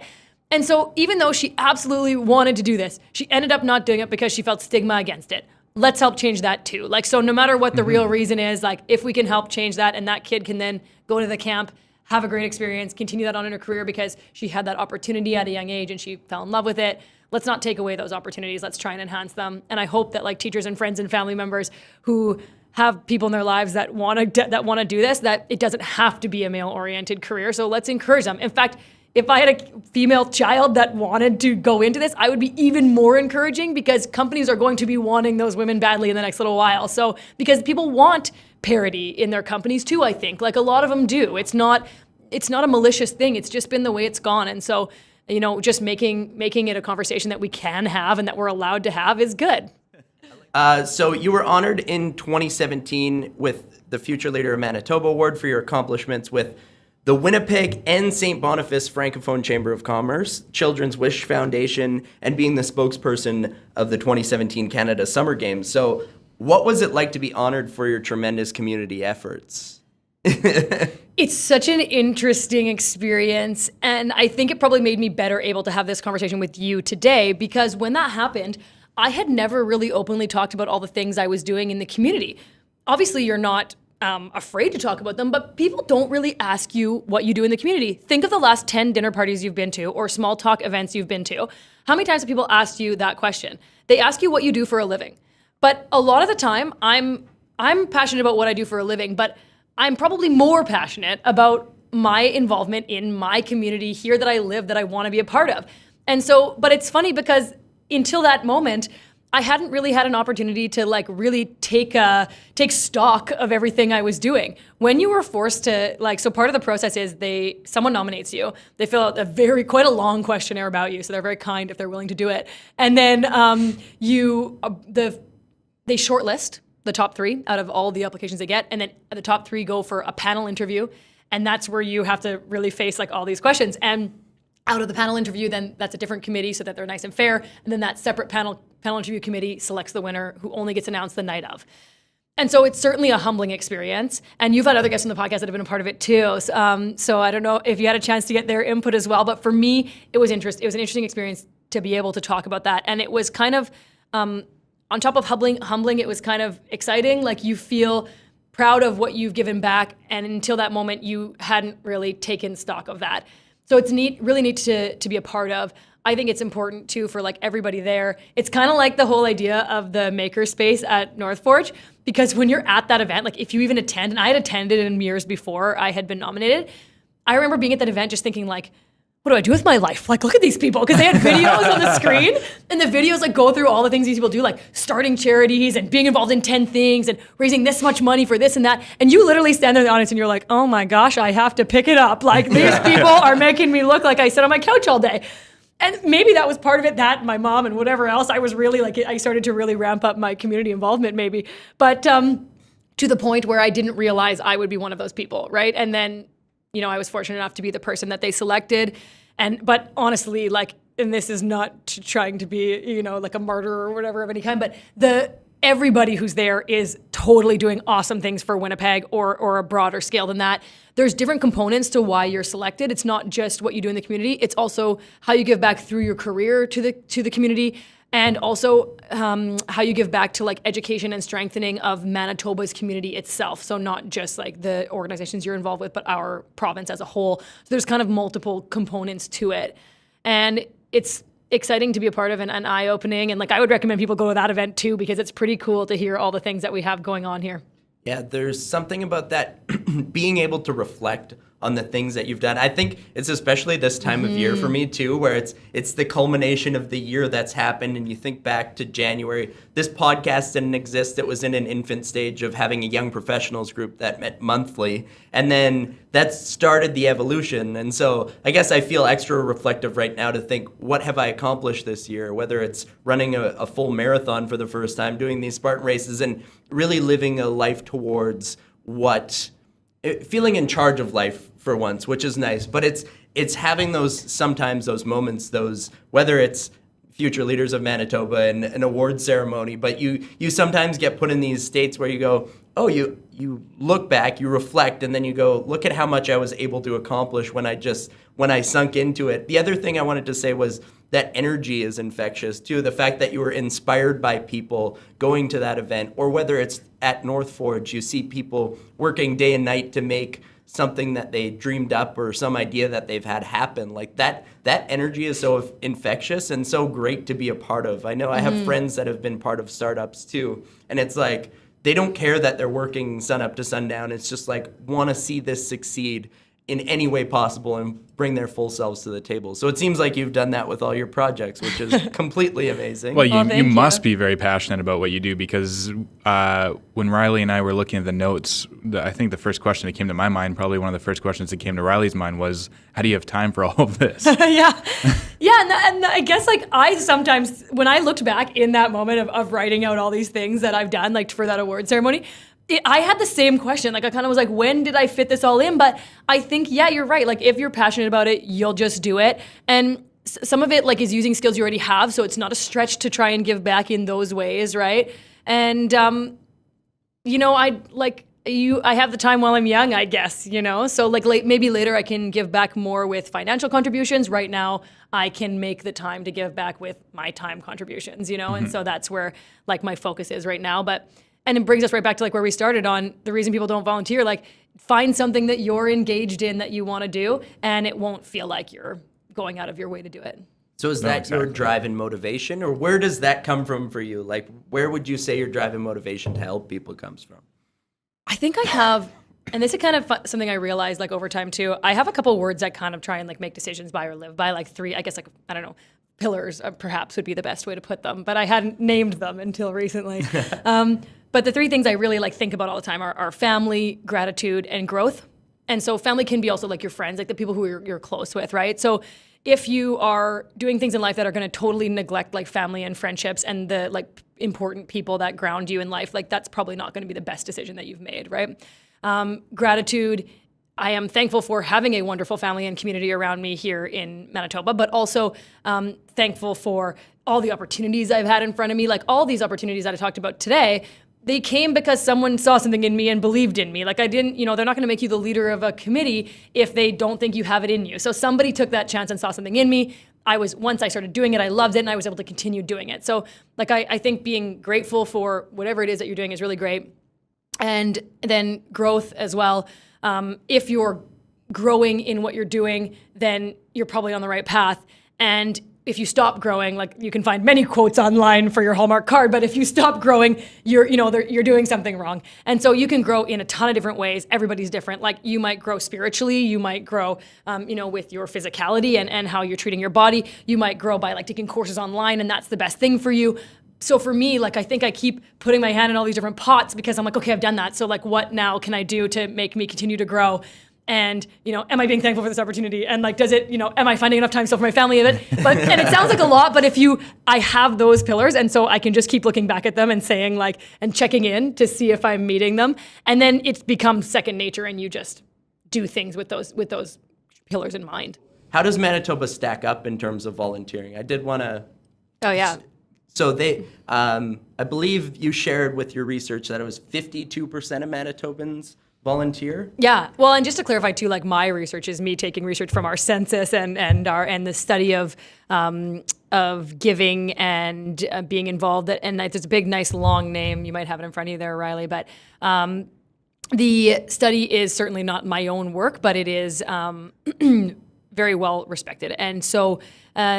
And so even though she absolutely wanted to do this, she ended up not doing it because she felt stigma against it. Let's help change that too. Like, so no matter what the real reason is, like, if we can help change that and that kid can then go to the camp, have a great experience, continue that on in her career because she had that opportunity at a young age and she fell in love with it. Let's not take away those opportunities. Let's try and enhance them. And I hope that like teachers and friends and family members who have people in their lives that want to do this, that it doesn't have to be a male-oriented career. So let's encourage them. In fact, if I had a female child that wanted to go into this, I would be even more encouraging because companies are going to be wanting those women badly in the next little while. So because people want parity in their companies too, I think. Like, a lot of them do. It's not a malicious thing. It's just been the way it's gone. And so, just making it a conversation that we can have and that we're allowed to have is good. So you were honored in 2017 with the Future Leader of Manitoba Award for your accomplishments with the Winnipeg and St. Boniface Francophone Chamber of Commerce, Children's Wish Foundation, and being the spokesperson of the 2017 Canada Summer Games. So what was it like to be honored for your tremendous community efforts? It's such an interesting experience, and I think it probably made me better able to have this conversation with you today, because when that happened, I had never really openly talked about all the things I was doing in the community. Obviously, you're not afraid to talk about them, but people don't really ask you what you do in the community. Think of the last 10 dinner parties you've been to or small talk events you've been to. How many times have people asked you that question? They ask you what you do for a living. But a lot of the time, I'm passionate about what I do for a living, but I'm probably more passionate about my involvement in my community here that I live, that I want to be a part of. And so, but it's funny because until that moment, I hadn't really had an opportunity to really take stock of everything I was doing. When you were forced to so part of the process is someone nominates you. They fill out quite a long questionnaire about you, so they're very kind if they're willing to do it. And then they shortlist the top 3 out of all the applications they get, and then the top 3 go for a panel interview, and that's where you have to really face all these questions. And out of the panel interview, then that's a different committee so that they're nice and fair. And then that separate panel interview committee selects the winner, who only gets announced the night of. And so it's certainly a humbling experience. And you've had other guests on the podcast that have been a part of it too. So I don't know if you had a chance to get their input as well. But for me, it was an interesting experience to be able to talk about that. And it was kind of, on top of humbling, it was kind of exciting. You feel proud of what you've given back. And until that moment, you hadn't really taken stock of that. So it's really neat to be a part of. I think it's important too for everybody there. It's kind of like the whole idea of the makerspace at North Forge, because when you're at that event, if you even attend, and I had attended in years before I had been nominated, I remember being at that event just thinking what do I do with my life? Look at these people, because they had videos on the screen, and the videos go through all the things these people do, starting charities and being involved in 10 things and raising this much money for this and that. And you literally stand there in the audience and you're like, oh my gosh, I have to pick it up. These people are making me look like I sit on my couch all day. And maybe that was part of it, that my mom and whatever else. I was really I started to really ramp up my community involvement maybe. But to the point where I didn't realize I would be one of those people, right? And then I was fortunate enough to be the person that they selected. But honestly, and this is not trying to be, a martyr or whatever of any kind, but everybody who's there is totally doing awesome things for Winnipeg or a broader scale than that. There's different components to why you're selected. It's not just what you do in the community. It's also how you give back through your career to the community, and also how you give back to education and strengthening of Manitoba's community itself. So not just the organizations you're involved with, but our province as a whole. So there's kind of multiple components to it. And it's exciting to be a part of and eye-opening. And I would recommend people go to that event too, because it's pretty cool to hear all the things that we have going on here. Yeah, there's something about that, being able to reflect on the things that you've done. I think it's especially this time of year for me too, where it's the culmination of the year that's happened, and you think back to January. This podcast didn't exist. It was in an infant stage of having a young professionals group that met monthly, and then that started the evolution. And so I guess I feel extra reflective right now to think, what have I accomplished this year? Whether it's running a full marathon for the first time, doing these Spartan races, and really living a life towards feeling in charge of life for once, which is nice. But it's having sometimes those moments, whether it's Future Leaders of Manitoba and an award ceremony, but you sometimes get put in these states where you go, oh, you look back, you reflect, and then you go, look at how much I was able to accomplish when I sunk into it. The other thing I wanted to say was that energy is infectious too. The fact that you were inspired by people going to that event, or whether it's at North Forge, you see people working day and night to make something that they dreamed up or some idea that they've had happen. That energy is so infectious and so great to be a part of. I know I have friends that have been part of startups too, and it's they don't care that they're working sun up to sundown. It's just want to see this succeed. in any way possible and bring their full selves to the table. So it seems like you've done that with all your projects, which is completely amazing. Well, Well, you thank must you. be very passionate about what you do, because when Riley and I were looking at the notes, I think the first question that came to my mind, probably one of the first questions that came to Riley's mind, was, how do you have time for all of this? Yeah, and I guess like I sometimes, when I looked back in that moment of writing out all these things that I've done, like for that award ceremony, I had the same question. Like I kind of was like, when did I fit this all in? But I think, yeah, you're right. Like if you're passionate about it, you'll just do it. And some of it like is using skills you already have, so it's not a stretch to try and give back in those ways, right? And you know, I have the time while I'm young, I guess, you know? So like maybe later I can give back more with financial contributions. Right now, I can make the time to give back with my time contributions, you know? And so that's where like my focus is right now. And it brings us right back to like where we started on the reason people don't volunteer. Like find something that you're engaged in that you want to do, and it won't feel like you're going out of your way to do it. So is that your drive and motivation, or where does that come from for you? Like, where would you say your drive and motivation to help people comes from? I think I have, and this is kind of something I realized like over time too. I have a couple words that kind of try and like make decisions by or live by, like three, I guess like, I don't know, pillars perhaps would be the best way to put them, but I hadn't named them until recently. But the three things I really like think about all the time are family, gratitude, and growth. And so family can be also like your friends, like the people who you're close with, right? So if you are doing things in life that are going to totally neglect like family and friendships and the like important people that ground you in life, like that's probably not going to be the best decision that you've made, right? Gratitude, I am thankful for having a wonderful family and community around me here in Manitoba, but also thankful for all the opportunities I've had in front of me. Like all these opportunities that I talked about today, they came because someone saw something in me and believed in me. Like I didn't, you know, they're not going to make you the leader of a committee if they don't think you have it in you. So somebody took that chance and saw something in me. Once I started doing it, I loved it, and I was able to continue doing it. So like I think being grateful for whatever it is that you're doing is really great. And then growth as well. If you're growing in what you're doing, then you're probably on the right path. And if you stop growing, like you can find many quotes online for your Hallmark card, but if you stop growing, you're doing something wrong. And so you can grow in a ton of different ways. Everybody's different. Like you might grow spiritually, you might grow, with your physicality and how you're treating your body. You might grow by like taking courses online, and that's the best thing for you. So for me, like I think I keep putting my hand in all these different pots because I'm like, okay, I've done that. So like what now can I do to make me continue to grow? And, am I being thankful for this opportunity? And like, am I finding enough time still for my family of it? And it sounds like a lot, but I have those pillars. And so I can just keep looking back at them and saying like, and checking in to see if I'm meeting them. And then it becomes second nature and you just do things with those pillars in mind. How does Manitoba stack up in terms of volunteering? I did want to... Oh, yeah. So I believe you shared with your research that it was 52% of Manitobans volunteer? Yeah. Well, and just to clarify too, like my research is me taking research from our census and the study of giving and being involved. And there's a big, nice, long name. You might have it in front of you there, Riley. But the study is certainly not my own work, but it is very well respected. And so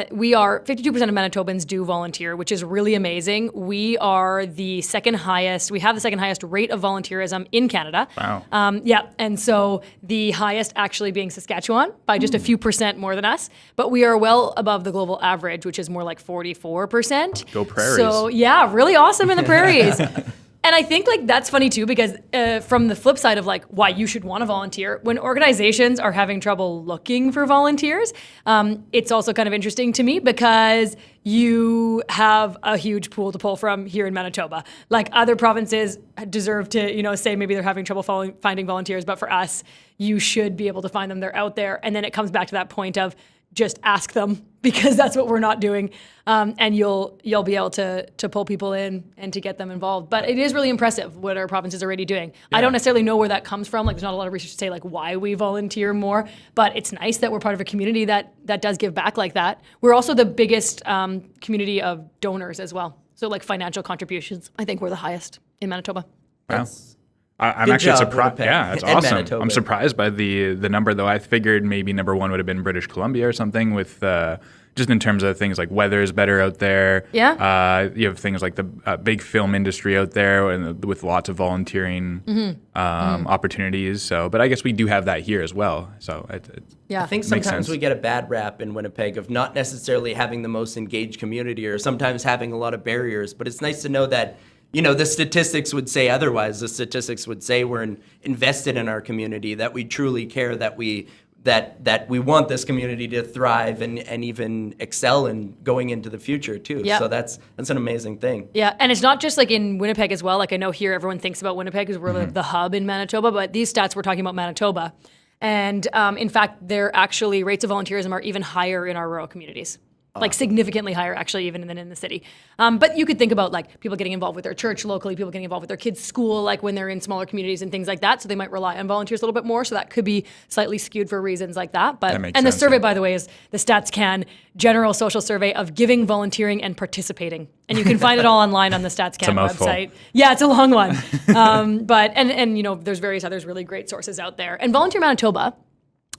we are 52% of Manitobans do volunteer, which is really amazing. We are the second highest. We have the second highest rate of volunteerism in Canada. Wow. Yeah, and so the highest actually being Saskatchewan by just a few percent more than us. But we are well above the global average, which is more like 44%. Go prairies. So yeah, really awesome in the prairies. And I think like that's funny too, because from the flip side of like why you should want to volunteer, when organizations are having trouble looking for volunteers, it's also kind of interesting to me because you have a huge pool to pull from here in Manitoba. Like other provinces deserve to, say maybe they're having trouble finding volunteers, but for us, you should be able to find them. They're out there. And then it comes back to that point of just ask them, because that's what we're not doing. And you'll be able to pull people in and to get them involved. But it is really impressive what our province is already doing. Yeah. I don't necessarily know where that comes from. Like there's not a lot of research to say like why we volunteer more, but it's nice that we're part of a community that does give back like that. We're also the biggest community of donors as well. So like financial contributions, I think we're the highest in Manitoba. Wow. I'm Good actually job, surprised. Winnipeg Yeah, that's and awesome. Manitoba. I'm surprised by the number, though. I figured maybe number one would have been British Columbia or something with just in terms of things like weather is better out there. Yeah. You have things like the big film industry out there with lots of volunteering opportunities. So, but I guess we do have that here as well. So Yeah. I think Makes sometimes sense. we get a bad rap in Winnipeg of not necessarily having the most engaged community or sometimes having a lot of barriers, but it's nice to know that, the statistics would say otherwise. The statistics would say we're invested in our community, that we truly care, that we want this community to thrive and even excel in going into the future too. Yep. So that's an amazing thing. Yeah, and it's not just like in Winnipeg as well. Like I know here everyone thinks about Winnipeg because we're the hub in Manitoba, but these stats we're talking about Manitoba. And in fact, their actually rates of volunteerism are even higher in our rural communities. Like significantly higher, actually, even than in the city. But you could think about like people getting involved with their church locally, people getting involved with their kids' school, like when they're in smaller communities and things like that. So they might rely on volunteers a little bit more. So that could be slightly skewed for reasons like that. But That makes and the sense, survey, yeah. by the way, is the Stats Can General Social Survey of Giving, Volunteering, and Participating. And you can find it all online on the Stats Can mouthful. website. Yeah, it's a long one. But there's various others really great sources out there. And Volunteer Manitoba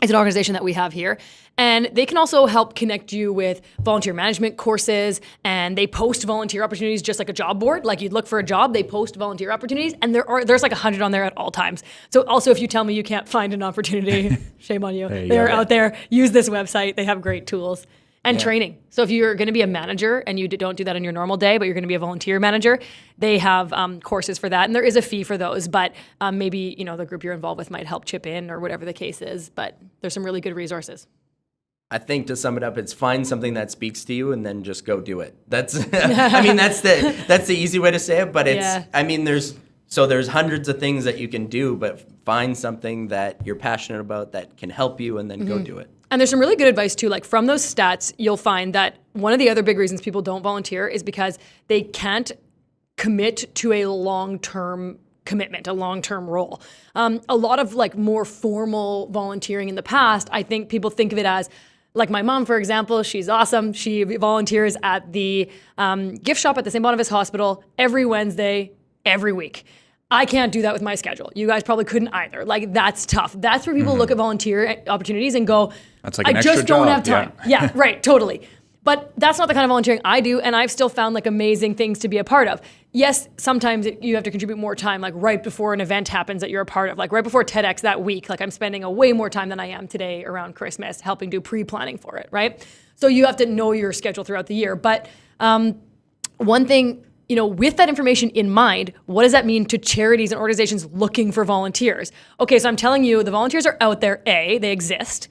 is an organization that we have here. And they can also help connect you with volunteer management courses, and they post volunteer opportunities just like a job board. Like you'd look for a job, they post volunteer opportunities, and there's like 100 on there at all times. So also if you tell me you can't find an opportunity, shame on you. you They're go. out there. Use this website. They have great tools. And training. So if you're going to be a manager and you don't do that on your normal day, but you're going to be a volunteer manager, they have courses for that. And there is a fee for those, but maybe, the group you're involved with might help chip in or whatever the case is. But there's some really good resources. I think to sum it up, it's find something that speaks to you and then just go do it. That's that's the easy way to say it, but there's hundreds of things that you can do, but find something that you're passionate about that can help you and then go do it. And there's some really good advice too. Like from those stats, you'll find that one of the other big reasons people don't volunteer is because they can't commit to a long-term commitment, a long-term role. A lot of like more formal volunteering in the past, I think people think of it as, like my mom, for example, she's awesome. She volunteers at the gift shop at the St. Boniface Hospital every Wednesday, every week. I can't do that with my schedule. You guys probably couldn't either. Like that's tough. That's where people look at volunteer opportunities and go, That's like I an extra just don't job, have time. Yeah, right, totally. But that's not the kind of volunteering I do, and I've still found like amazing things to be a part of. Yes, sometimes you have to contribute more time, like right before an event happens that you're a part of, like right before TEDx that week. Like I'm spending a way more time than I am today around Christmas, helping do pre-planning for it, right? So you have to know your schedule throughout the year. But one thing, with that information in mind, what does that mean to charities and organizations looking for volunteers? Okay, so I'm telling you, the volunteers are out there. A, they exist.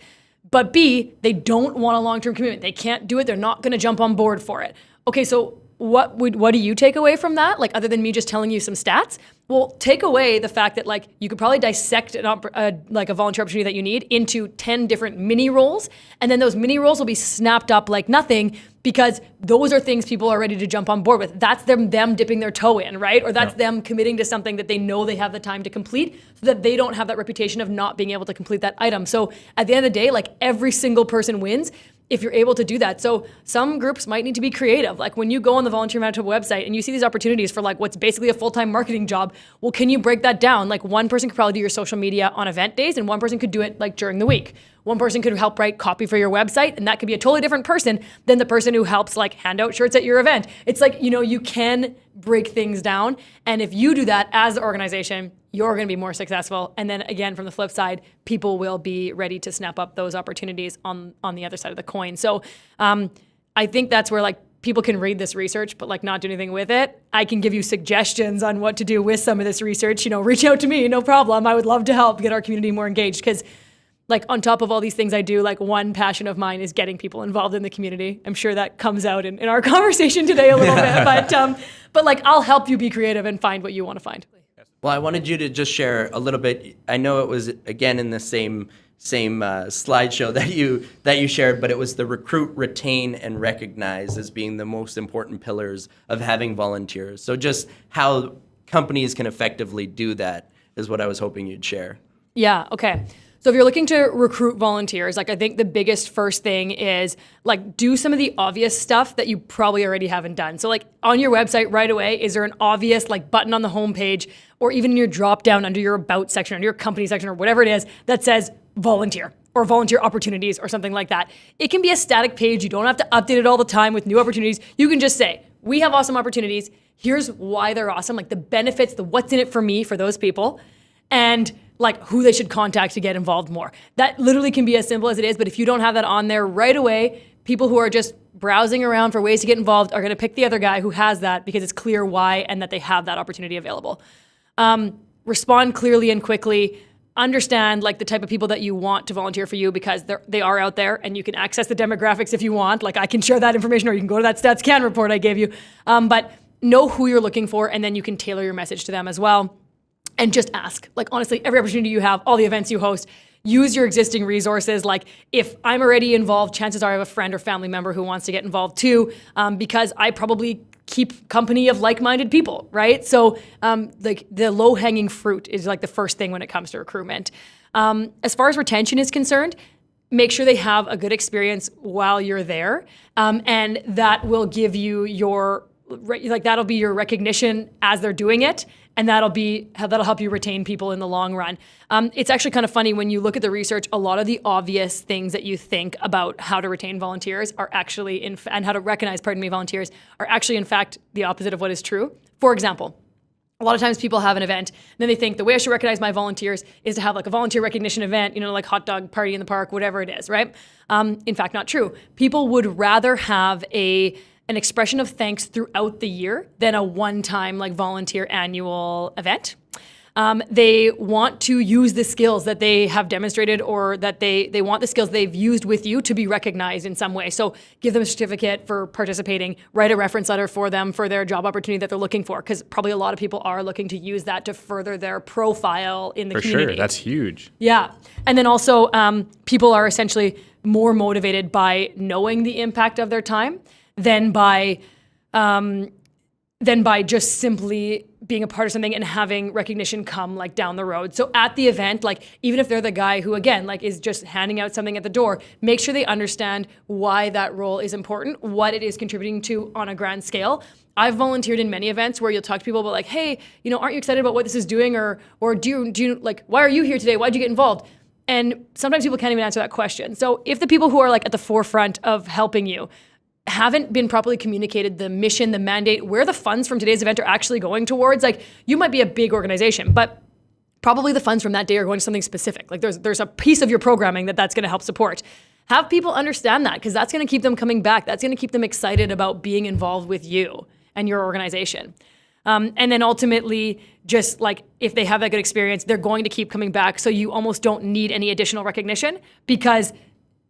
But B, they don't want a long-term commitment. They can't do it. They're not going to jump on board for it. Okay, so what do you take away from that? Like other than me just telling you some stats? Well, take away the fact that like you could probably dissect a volunteer opportunity that you need into 10 different mini roles, and then those mini roles will be snapped up like nothing because those are things people are ready to jump on board with. That's them dipping their toe in, right? Or that's them committing to something that they know they have the time to complete so that they don't have that reputation of not being able to complete that item. So at the end of the day, like every single person wins if you're able to do that. So some groups might need to be creative. Like when you go on the Volunteer Manitoba website and you see these opportunities for like what's basically a full-time marketing job, well, can you break that down? Like one person could probably do your social media on event days and one person could do it like during the week. One person could help write copy for your website, and that could be a totally different person than the person who helps like hand out shirts at your event. It's like, you can break things down. And if you do that as an organization, you're going to be more successful. And then again, from the flip side, people will be ready to snap up those opportunities on the other side of the coin. So I think that's where like people can read this research, but like not do anything with it. I can give you suggestions on what to do with some of this research. Reach out to me, no problem. I would love to help get our community more engaged because like on top of all these things I do, like one passion of mine is getting people involved in the community. I'm sure that comes out in our conversation today a little bit, but like I'll help you be creative and find what you want to find. Well, I wanted you to just share a little bit. I know it was again in the same slideshow that you shared, but it was the recruit, retain, and recognize as being the most important pillars of having volunteers. So just how companies can effectively do that is what I was hoping you'd share. Yeah, okay. So if you're looking to recruit volunteers, like I think the biggest first thing is like do some of the obvious stuff that you probably already haven't done. So like on your website right away, is there an obvious like button on the homepage or even in your drop down under your about section, under your company section or whatever it is that says volunteer or volunteer opportunities or something like that. It can be a static page. You don't have to update it all the time with new opportunities. You can just say, we have awesome opportunities. Here's why they're awesome, like the benefits, the what's in it for me for those people, and like who they should contact to get involved more. That literally can be as simple as it is, but if you don't have that on there right away, people who are just browsing around for ways to get involved are going to pick the other guy who has that because it's clear why and that they have that opportunity available. Respond clearly and quickly. Understand like the type of people that you want to volunteer for you because they are out there and you can access the demographics if you want. Like I can share that information or you can go to that StatsCan report I gave you. But know who you're looking for and then you can tailor your message to them as well. And just ask. Like honestly, every opportunity you have, all the events you host, use your existing resources. Like if I'm already involved, chances are I have a friend or family member who wants to get involved too, because I probably keep company of like-minded people, right? So like the low-hanging fruit is like the first thing when it comes to recruitment. As far as retention is concerned, make sure they have a good experience while you're there, and that will give you that'll be your recognition as they're doing it, and that'll help you retain people in the long run. It's actually kind of funny when you look at the research. A lot of the obvious things that you think about how to retain volunteers are actually and how to recognize, volunteers are actually in fact the opposite of what is true. For example, a lot of times people have an event, and then they think the way I should recognize my volunteers is to have like a volunteer recognition event, like hot dog party in the park, whatever it is, right? In fact, not true. People would rather have an expression of thanks throughout the year than a one-time like volunteer annual event. They want to use the skills that they have demonstrated or that they want the skills they've used with you to be recognized in some way. So give them a certificate for participating, write a reference letter for them for their job opportunity that they're looking for, because probably a lot of people are looking to use that to further their profile in the community. For sure, that's huge. Yeah. And then also people are essentially more motivated by knowing the impact of their time than by just simply being a part of something and having recognition come like down the road. So at the event, like even if they're the guy who again like is just handing out something at the door, make sure they understand why that role is important, what it is contributing to on a grand scale. I've volunteered in many events where you'll talk to people about like, hey, aren't you excited about what this is doing, or do you like, why are you here today? Why'd you get involved? And sometimes people can't even answer that question. So if the people who are like at the forefront of helping you haven't been properly communicated the mission, the mandate, where the funds from today's event are actually going towards, like you might be a big organization, but probably the funds from that day are going to something specific. Like there's a piece of your programming that's going to help support. Have people understand that, because that's going to keep them coming back. That's going to keep them excited about being involved with you and your organization. And then ultimately, just like if they have that good experience, they're going to keep coming back. So you almost don't need any additional recognition because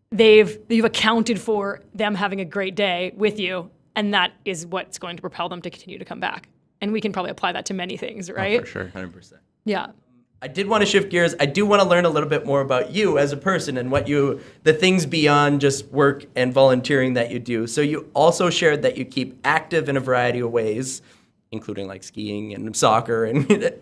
you've accounted for them having a great day with you, and that is what's going to propel them to continue to come back. And we can probably apply that to many things, right? Oh, for sure. 100%. Yeah. I did want to shift gears. I do want to learn a little bit more about you as a person and the things beyond just work and volunteering that you do. So you also shared that you keep active in a variety of ways, including like skiing and soccer and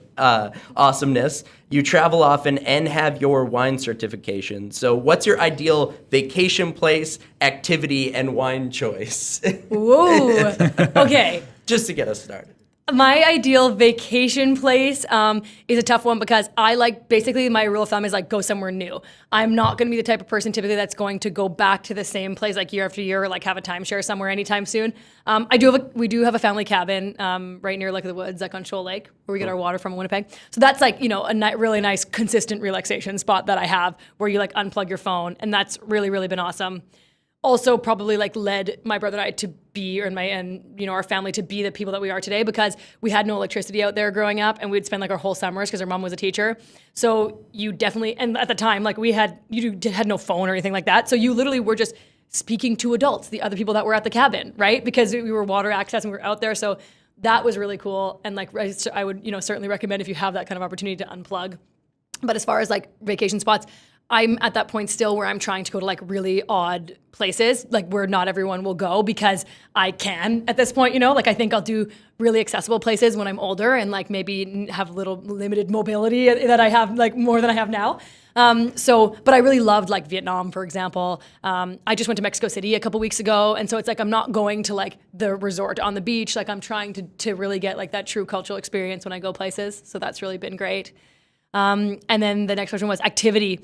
awesomeness. You travel often and have your wine certification. So what's your ideal vacation place, activity, and wine choice? Whoa. Okay. Just to get us started. My ideal vacation place is a tough one because basically my rule of thumb is like go somewhere new. I'm not going to be the type of person typically that's going to go back to the same place like year after year or like have a timeshare somewhere anytime soon. We do have a family cabin right near Lake of the Woods, like on Shoal Lake, where we get our water from Winnipeg. So that's like, a really nice consistent relaxation spot that I have where you like unplug your phone, and that's really, really been awesome. Also probably like led my brother and I to be, our family to be the people that we are today, because we had no electricity out there growing up, and we'd spend like our whole summers because our mom was a teacher. So you definitely, and at the time, like you had no phone or anything like that. So you literally were just speaking to adults, the other people that were at the cabin, right? Because we were water access and we were out there. So that was really cool. And like, I would, certainly recommend if you have that kind of opportunity to unplug. But as far as like vacation spots, I'm at that point still where I'm trying to go to like really odd places, like where not everyone will go, because I can at this point, like I think I'll do really accessible places when I'm older and like maybe have little limited mobility that I have like more than I have now. But I really loved like Vietnam, for example. I just went to Mexico City a couple weeks ago. And so it's like, I'm not going to like the resort on the beach. Like I'm trying to really get like that true cultural experience when I go places. So that's really been great. And then the next question was activity.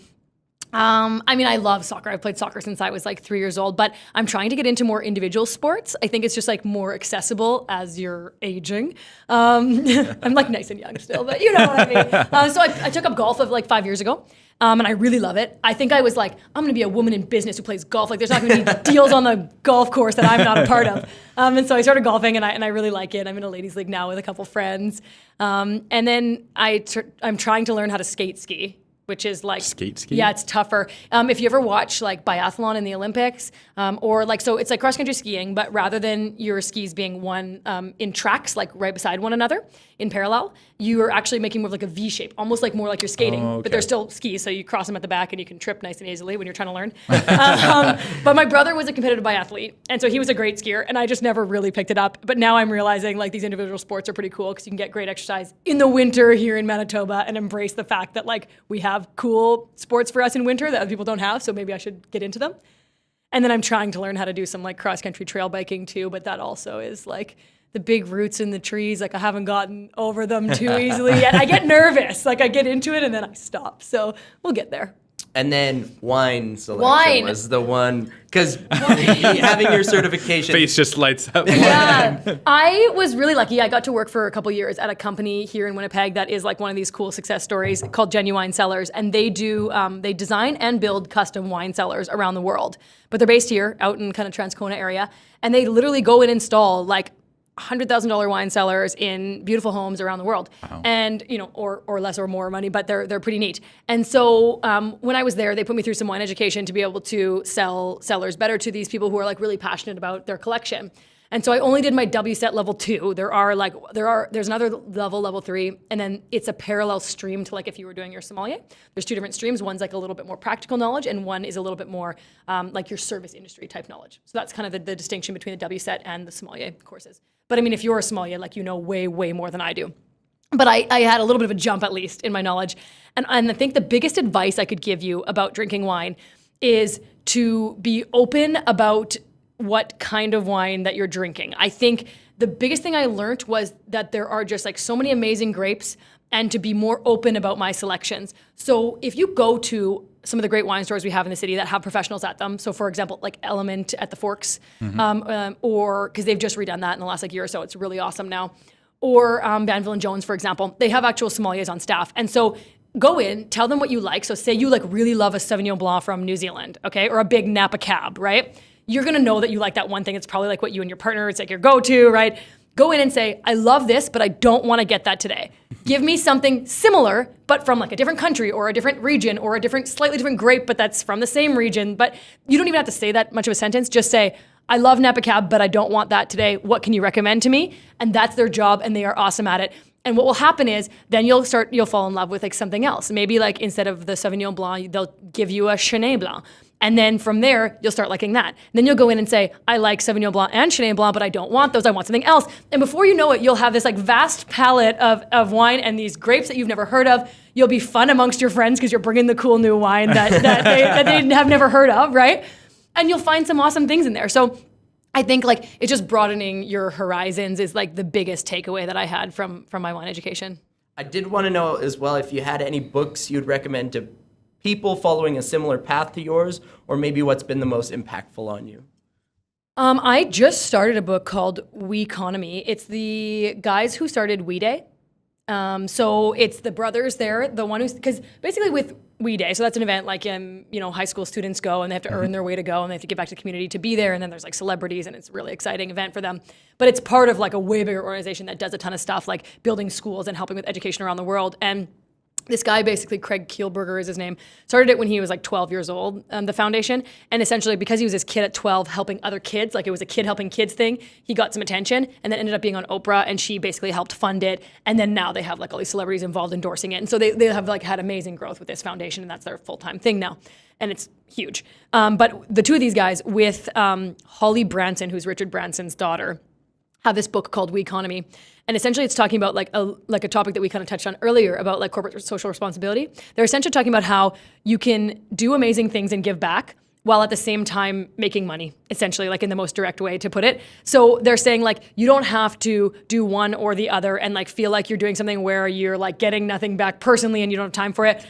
I mean, I love soccer. I've played soccer since I was like 3 years old, but I'm trying to get into more individual sports. I think it's just like more accessible as you're aging. I'm like nice and young still, but you know what I mean. So I took up golf like 5 years ago. And I really love it. I think I was like, I'm gonna be a woman in business who plays golf. Like there's not gonna be deals on the golf course that I'm not a part of. And so I started golfing and I really like it. I'm in a ladies league now with a couple friends. And then I'm trying to learn how to skate ski, which is like skate ski. Yeah, it's tougher. If you ever watch like biathlon in the Olympics, or like so, it's like cross country skiing, but rather than your skis being one in tracks like right beside one another in parallel, you are actually making more of like a V shape, almost like more like you're skating, Oh, okay. but they're still skis, so you cross them at the back and you can trip nice and easily when you're trying to learn. But my brother was a competitive biathlete, and so he was a great skier, and I just never really picked it up. But now I'm realizing like these individual sports are pretty cool because you can get great exercise in the winter here in Manitoba and embrace the fact that like we have cool sports for us in winter that other people don't have, so maybe I should get into them. And then I'm trying to learn how to do some like cross-country trail biking too, but that also is like the big roots in the trees. Like I haven't gotten over them too easily yet. I get nervous. Like I get into it and then I stop. So we'll get there. And then wine selection was the one, because having your certification. Face just lights up. Yeah, I was really lucky. I got to work for a couple years at a company here in Winnipeg that is like one of these cool success stories called Genuine Cellars, and they they design and build custom wine cellars around the world. But they're based here, out in kind of Transcona area, and they literally go and install like $100,000 wine cellars in beautiful homes around the world. Wow. And, you know, or less or more money, but they're pretty neat. And so when I was there, they put me through some wine education to be able to sell cellars better to these people who are like really passionate about their collection. And so I only did my WSET level 2. There's another level 3, and then it's a parallel stream to like if you were doing your sommelier. There's 2 different streams. One's like a little bit more practical knowledge, and one is a little bit more like your service industry type knowledge. So that's kind of the distinction between the WSET and the sommelier courses. But I mean, if you're a sommelier, like you know way, way more than I do. But I had a little bit of a jump at least in my knowledge. And I think the biggest advice I could give you about drinking wine is to be open about what kind of wine that you're drinking. I think the biggest thing I learned was that there are just like so many amazing grapes, and to be more open about my selections. So if you go to some of the great wine stores we have in the city that have professionals at them, so for example, like Element at the Forks, or because they've just redone that in the last like year or so, it's really awesome now. Or Banville and Jones, for example, they have actual sommeliers on staff. And so go in, tell them what you like. So say you like really love a Sauvignon Blanc from New Zealand, okay? Or a big Napa Cab, right? You're gonna know that you like that one thing. It's probably like what you and your partner, it's like your go-to, right? Go in and say, I love this, but I don't wanna get that today. Give me something similar, but from like a different country or a different region or a slightly different grape, but that's from the same region. But you don't even have to say that much of a sentence. Just say, I love Napa Cab, but I don't want that today. What can you recommend to me? And that's their job, and they are awesome at it. And what will happen is then you'll fall in love with like something else. Maybe like instead of the Sauvignon Blanc, they'll give you a Chenin Blanc. And then from there, you'll start liking that. Then you'll go in and say, I like Sauvignon Blanc and Chenin Blanc, but I don't want those. I want something else. And before you know it, you'll have this like vast palette of wine and these grapes that you've never heard of. You'll be fun amongst your friends because you're bringing the cool new wine that they have never heard of, right? And you'll find some awesome things in there. So I think like it's just broadening your horizons is like the biggest takeaway that I had from my wine education. I did want to know as well if you had any books you'd recommend to people following a similar path to yours, or maybe what's been the most impactful on you. I just started a book called Weeconomy. It's the guys who started We Day. So it's the brothers there, the one who's, because basically with We Day, so that's an event like, high school students go and they have to earn their way to go and they have to give back to the community to be there. And then there's like celebrities and it's a really exciting event for them. But it's part of like a way bigger organization that does a ton of stuff like building schools and helping with education around the world. And this guy, basically, Craig Kielburger is his name, started it when he was like 12 years old, the foundation. And essentially, because he was this kid at 12 helping other kids, like it was a kid helping kids thing, he got some attention and then ended up being on Oprah, and she basically helped fund it. And then now they have like all these celebrities involved endorsing it. And so they have like had amazing growth with this foundation, and that's their full-time thing now. And it's huge. But the two of these guys with Holly Branson, who's Richard Branson's daughter, have this book called Weeconomy. And essentially it's talking about like a topic that we kind of touched on earlier about like corporate social responsibility. They're essentially talking about how you can do amazing things and give back, while at the same time making money, essentially, like in the most direct way to put it. So they're saying like, you don't have to do one or the other and like feel like you're doing something where you're like getting nothing back personally and you don't have time for it.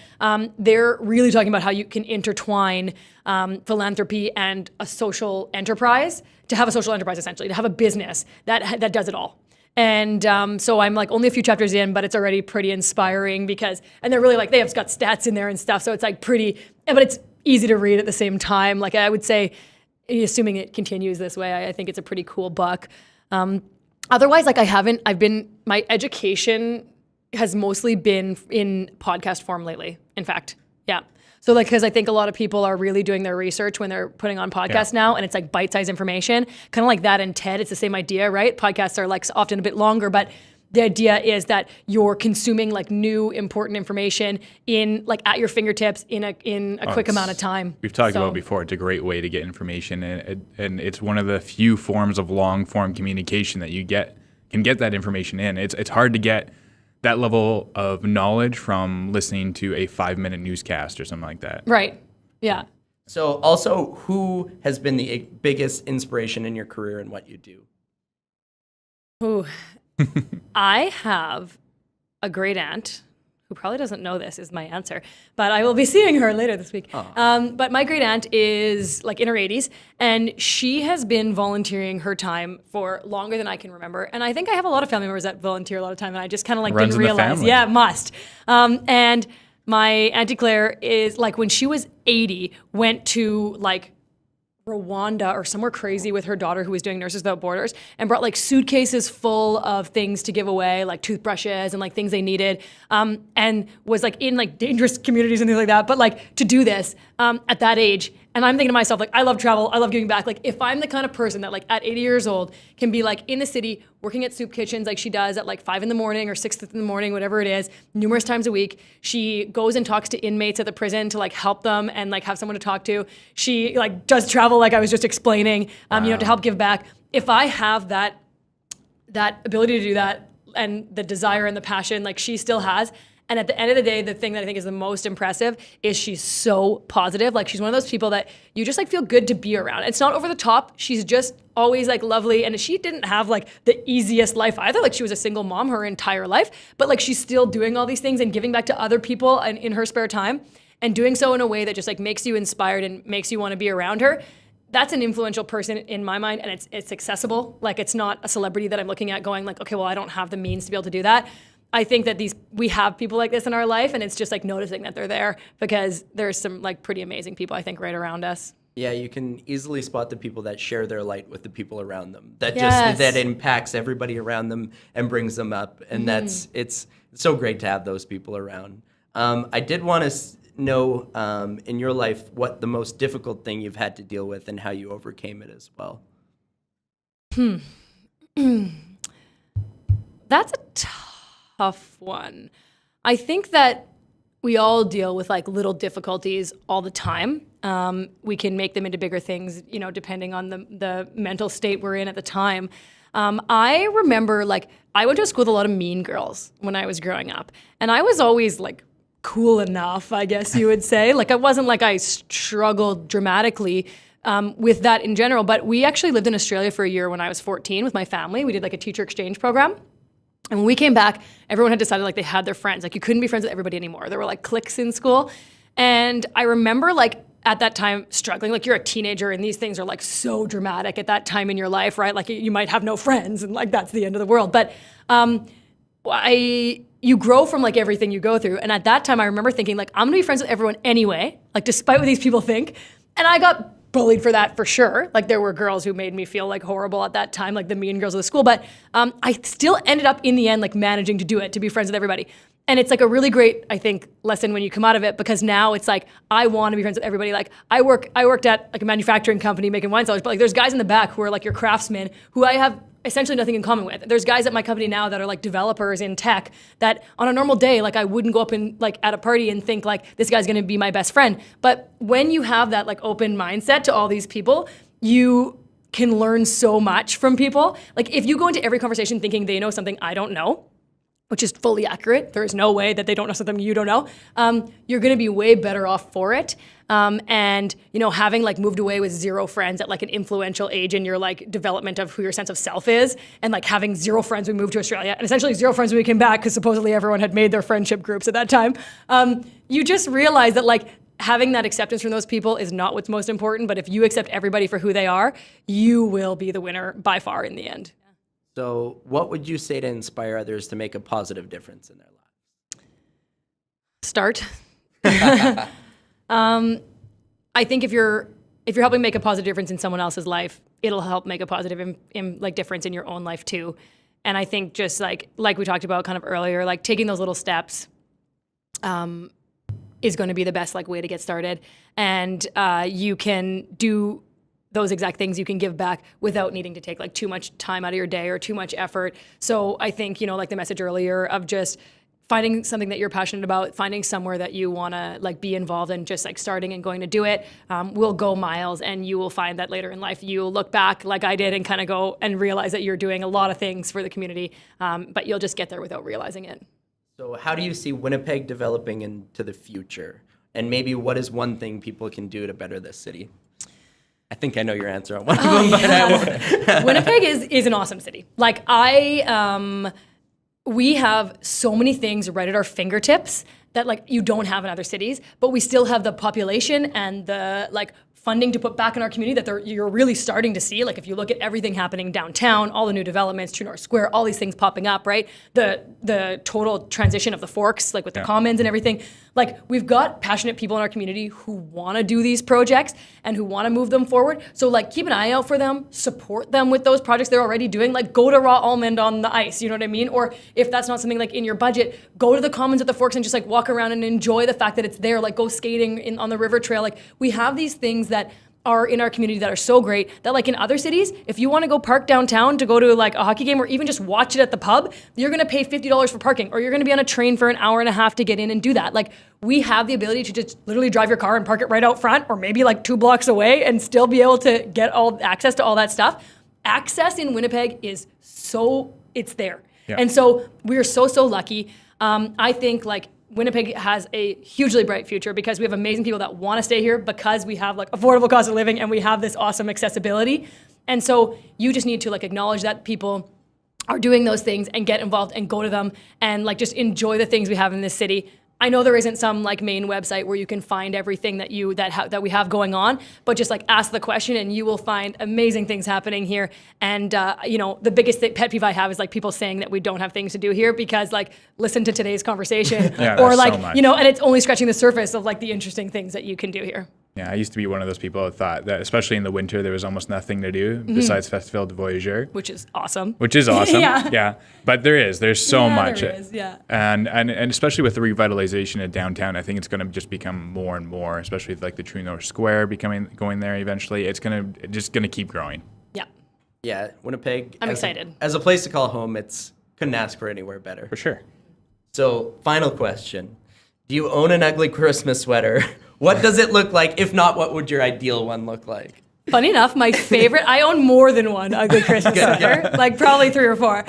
They're really talking about how you can intertwine philanthropy and a social enterprise, to have a social enterprise, essentially, to have a business that does it all. And so I'm like only a few chapters in, but it's already pretty inspiring because, and they're really like, they have got stats in there and stuff. So it's like pretty, but it's easy to read at the same time. Like I would say, assuming it continues this way, I think it's a pretty cool book. Otherwise, like my education has mostly been in podcast form lately, in fact. Yeah. So like, because I think a lot of people are really doing their research when they're putting on podcasts now, and it's like bite-sized information, kind of like that in TED. It's the same idea, right? Podcasts are like often a bit longer, but the idea is that you're consuming like new important information in like at your fingertips in a quick amount of time. We've talked about before. It's a great way to get information, and it's one of the few forms of long form communication that you can get that information in. It's hard to get that level of knowledge from listening to a 5-minute newscast or something like that. Right. Yeah. So also, who has been the biggest inspiration in your career and what you do? Ooh. I have a great aunt who probably doesn't know this is my answer, but I will be seeing her later this week. But my great aunt is like in her 80s, and she has been volunteering her time for longer than I can remember. And I think I have a lot of family members that volunteer a lot of time, and I just kind of like didn't realize. Yeah, must. And my Auntie Claire is like, when she was 80, went to like Rwanda or somewhere crazy with her daughter who was doing Nurses Without Borders, and brought like suitcases full of things to give away, like toothbrushes and like things they needed, and was like in like dangerous communities and things like that. But like to do this at that age, and I'm thinking to myself, like, I love travel, I love giving back. Like if I'm the kind of person that like at 80 years old can be like in the city working at soup kitchens like she does at like 5 a.m. or 6 a.m, whatever it is, numerous times a week. She goes and talks to inmates at the prison to like help them and like have someone to talk to. She like does travel like I was just explaining, to help give back. If I have that ability to do that and the desire and the passion like she still has, and at the end of the day, the thing that I think is the most impressive is she's so positive. Like she's one of those people that you just like feel good to be around. It's not over the top. She's just always like lovely. And she didn't have like the easiest life either. Like she was a single mom her entire life, but like she's still doing all these things and giving back to other people and in her spare time, and doing so in a way that just like makes you inspired and makes you want to be around her. That's an influential person in my mind, and it's accessible. Like it's not a celebrity that I'm looking at going like, okay, well, I don't have the means to be able to do that. I think that we have people like this in our life, and it's just like noticing that they're there, because there's some like pretty amazing people I think right around us. Yeah, you can easily spot the people that share their light with the people around them. That Yes. that impacts everybody around them and brings them up, and it's so great to have those people around. I did want to know in your life what the most difficult thing you've had to deal with and how you overcame it as well. That's a tough one. I think that we all deal with like little difficulties all the time. We can make them into bigger things, depending on the mental state we're in at the time. I remember like I went to a school with a lot of mean girls when I was growing up, and I was always like cool enough, I guess you would say. Like I wasn't like I struggled dramatically with that in general, but we actually lived in Australia for a year when I was 14 with my family. We did like a teacher exchange program. And when we came back, everyone had decided like they had their friends. Like you couldn't be friends with everybody anymore. There were like cliques in school. And I remember like at that time struggling, like you're a teenager and these things are like so dramatic at that time in your life, right? Like you might have no friends and like that's the end of the world. But you grow from like everything you go through. And at that time I remember thinking like, I'm gonna be friends with everyone anyway, like despite what these people think. And I got bullied for that for sure. Like there were girls who made me feel like horrible at that time, like the mean girls of the school. But I still ended up in the end like managing to do it, to be friends with everybody. And it's like a really great, I think, lesson when you come out of it, because now it's like I want to be friends with everybody. Like I worked at like a manufacturing company making wine cellars, but like there's guys in the back who are like your craftsmen who I have essentially nothing in common with. There's guys at my company now that are like developers in tech that on a normal day, like I wouldn't go up and like at a party and think like this guy's gonna be my best friend. But when you have that like open mindset to all these people, you can learn so much from people. Like if you go into every conversation thinking they know something I don't know, which is fully accurate. There is no way that they don't know something you don't know. You're going to be way better off for it. And having like moved away with 0 friends at like an influential age in your like development of who your sense of self is, and like having 0 friends when we moved to Australia, and essentially 0 friends when we came back because supposedly everyone had made their friendship groups at that time. You just realize that like having that acceptance from those people is not what's most important. But if you accept everybody for who they are, you will be the winner by far in the end. So what would you say to inspire others to make a positive difference in their lives? Start. I think if you're helping make a positive difference in someone else's life, it'll help make a positive difference in your own life too. And I think just like we talked about kind of earlier, like taking those little steps is going to be the best like way to get started. And you can do those exact things. You can give back without needing to take like too much time out of your day or too much effort. So I think, like the message earlier of just finding something that you're passionate about, finding somewhere that you want to like be involved in, just like starting and going to do it will go miles. And you will find that later in life, you'll look back like I did and kind of go and realize that you're doing a lot of things for the community, but you'll just get there without realizing it. So how do you see Winnipeg developing into the future? And maybe what is one thing people can do to better this city? I think I know your answer on one of them, but I won't. Winnipeg is an awesome city. Like we have so many things right at our fingertips that like you don't have in other cities, but we still have the population and the like funding to put back in our community that you're really starting to see. Like if you look at everything happening downtown, all the new developments, True North Square, all these things popping up, right? The total transition of the forks, like with the commons and everything. Like we've got passionate people in our community who want to do these projects and who want to move them forward. So like keep an eye out for them, support them with those projects they're already doing. Like go to Raw Almond on the ice, you know what I mean? Or if that's not something like in your budget, go to the commons at the forks and just like walk around and enjoy the fact that it's there. Like go skating on the river trail. Like we have these things that are in our community that are so great that like in other cities, if you want to go park downtown to go to like a hockey game or even just watch it at the pub, you're going to pay $50 for parking, or you're going to be on a train for an hour and a half to get in and do that. Like we have the ability to just literally drive your car and park it right out front, or maybe like 2 blocks away, and still be able to get all access to all that stuff. Access in Winnipeg is it's there. Yeah. And so we're so lucky. I think like Winnipeg has a hugely bright future because we have amazing people that want to stay here because we have like affordable cost of living and we have this awesome accessibility. And so you just need to like acknowledge that people are doing those things and get involved and go to them and like just enjoy the things we have in this city. I know there isn't some like main website where you can find everything that that we have going on, but just like ask the question and you will find amazing things happening here. And the biggest pet peeve I have is like people saying that we don't have things to do here, because like listen to today's conversation or like so and it's only scratching the surface of like the interesting things that you can do here. Yeah, I used to be one of those people who thought that, especially in the winter, there was almost nothing to do besides Festival de Voyageur. Which is awesome. Yeah. But there's so much. There is, yeah. And especially with the revitalization of downtown, I think it's going to just become more and more, especially with like the True North Square going there eventually. It's just going to keep growing. Yeah. Yeah, Winnipeg. I'm excited. As a place to call home, couldn't ask for anywhere better. For sure. So, final question. Do you own an ugly Christmas sweater? What does it look like? If not, what would your ideal one look like? Funny enough, my favorite, I own more than one ugly Christmas sweater, like probably 3 or 4.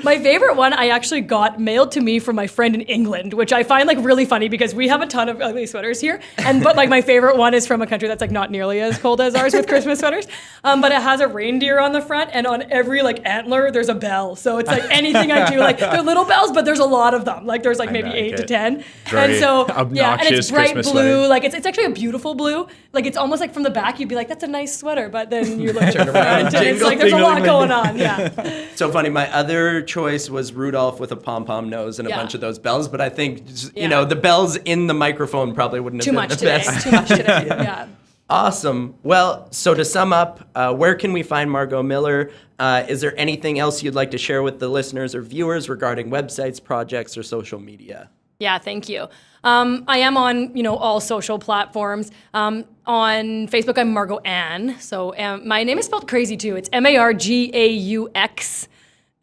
My favorite one I actually got mailed to me from my friend in England, which I find like really funny because we have a ton of ugly sweaters here. But like my favorite one is from a country that's like not nearly as cold as ours with Christmas sweaters. But it has a reindeer on the front, and on every like antler, there's a bell. So it's like anything I do, like they're little bells, but there's a lot of them. Like there's like maybe 8 to 10. Very and so, yeah, and it's bright Christmas blue. sweater. Like it's actually a beautiful blue. Like it's almost like from the back, you'd be like, that's a nice sweater, but then you look at the front and it's like there's a lot going on. Yeah. So funny. My other choice was Rudolph with a pom-pom nose and a bunch of those bells, but I think the bells in the microphone probably wouldn't have been the best. Too much today. Yeah. Awesome. Well, so to sum up, where can we find Margaux Miller? Is there anything else you'd like to share with the listeners or viewers regarding websites, projects, or social media? Yeah, thank you. I am on, all social platforms. On Facebook, I'm Margaux Ann. So my name is spelled crazy too. It's Margaux.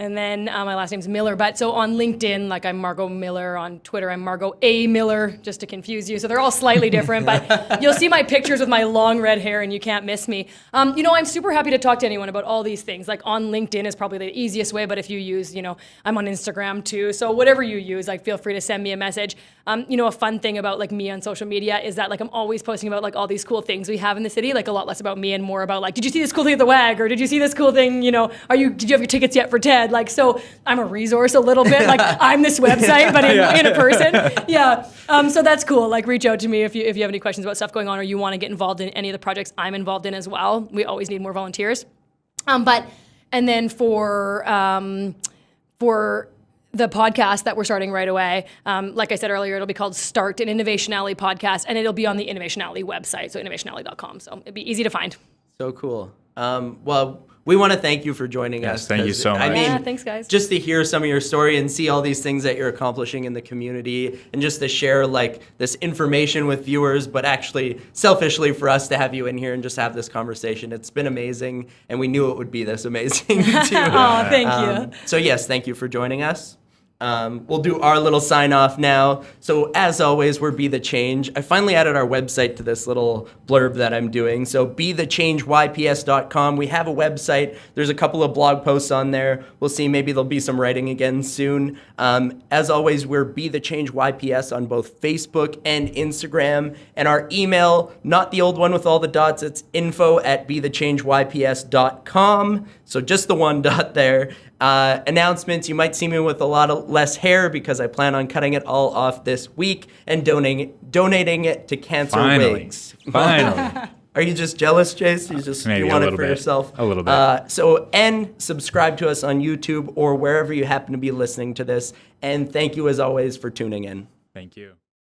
And then my last name's Miller. But so on LinkedIn, like I'm Margaux Miller. On Twitter, I'm Margaux A. Miller, just to confuse you. So they're all slightly different, but you'll see my pictures with my long red hair and you can't miss me. I'm super happy to talk to anyone about all these things. Like on LinkedIn is probably the easiest way, but if you use, I'm on Instagram too. So whatever you use, like feel free to send me a message. A fun thing about like me on social media is that like I'm always posting about like all these cool things we have in the city, like a lot less about me and more about like, did you see this cool thing at the WAG? Or did you see this cool thing, did you have your tickets yet for TED? Like, so I'm a resource a little bit, like I'm this website, but in a person. Yeah. So that's cool. Like reach out to me if you have any questions about stuff going on or you want to get involved in any of the projects I'm involved in as well. We always need more volunteers. And then for the podcast that we're starting right away, like I said earlier, it'll be called Start an Innovation Alley podcast, and it'll be on the Innovation Alley website, so innovationalley.com. So it'd be easy to find. So cool. Well, we want to thank you for joining us. Thank you so much. I mean, yeah, thanks, guys. Just to hear some of your story and see all these things that you're accomplishing in the community and just to share like this information with viewers, but actually selfishly for us to have you in here and just have this conversation. It's been amazing, and we knew it would be this amazing too. Oh, thank you. So yes, thank you for joining us. We'll do our little sign off now. So as always, we're Be The Change. I finally added our website to this little blurb that I'm doing. So BeTheChangeYPS.com. We have a website. There's a couple of blog posts on there. We'll see. Maybe there'll be some writing again soon. As always, we're Be The Change YPS on both Facebook and Instagram. And our email, not the old one with all the dots, it's info@BeTheChangeYPS.com. So just the one dot there. Announcements, you might see me with a lot of less hair because I plan on cutting it all off this week and donating it to cancer wigs. Finally. Are you just jealous, Jayse? You want it for yourself? A little bit. And subscribe to us on YouTube or wherever you happen to be listening to this. And thank you as always for tuning in. Thank you.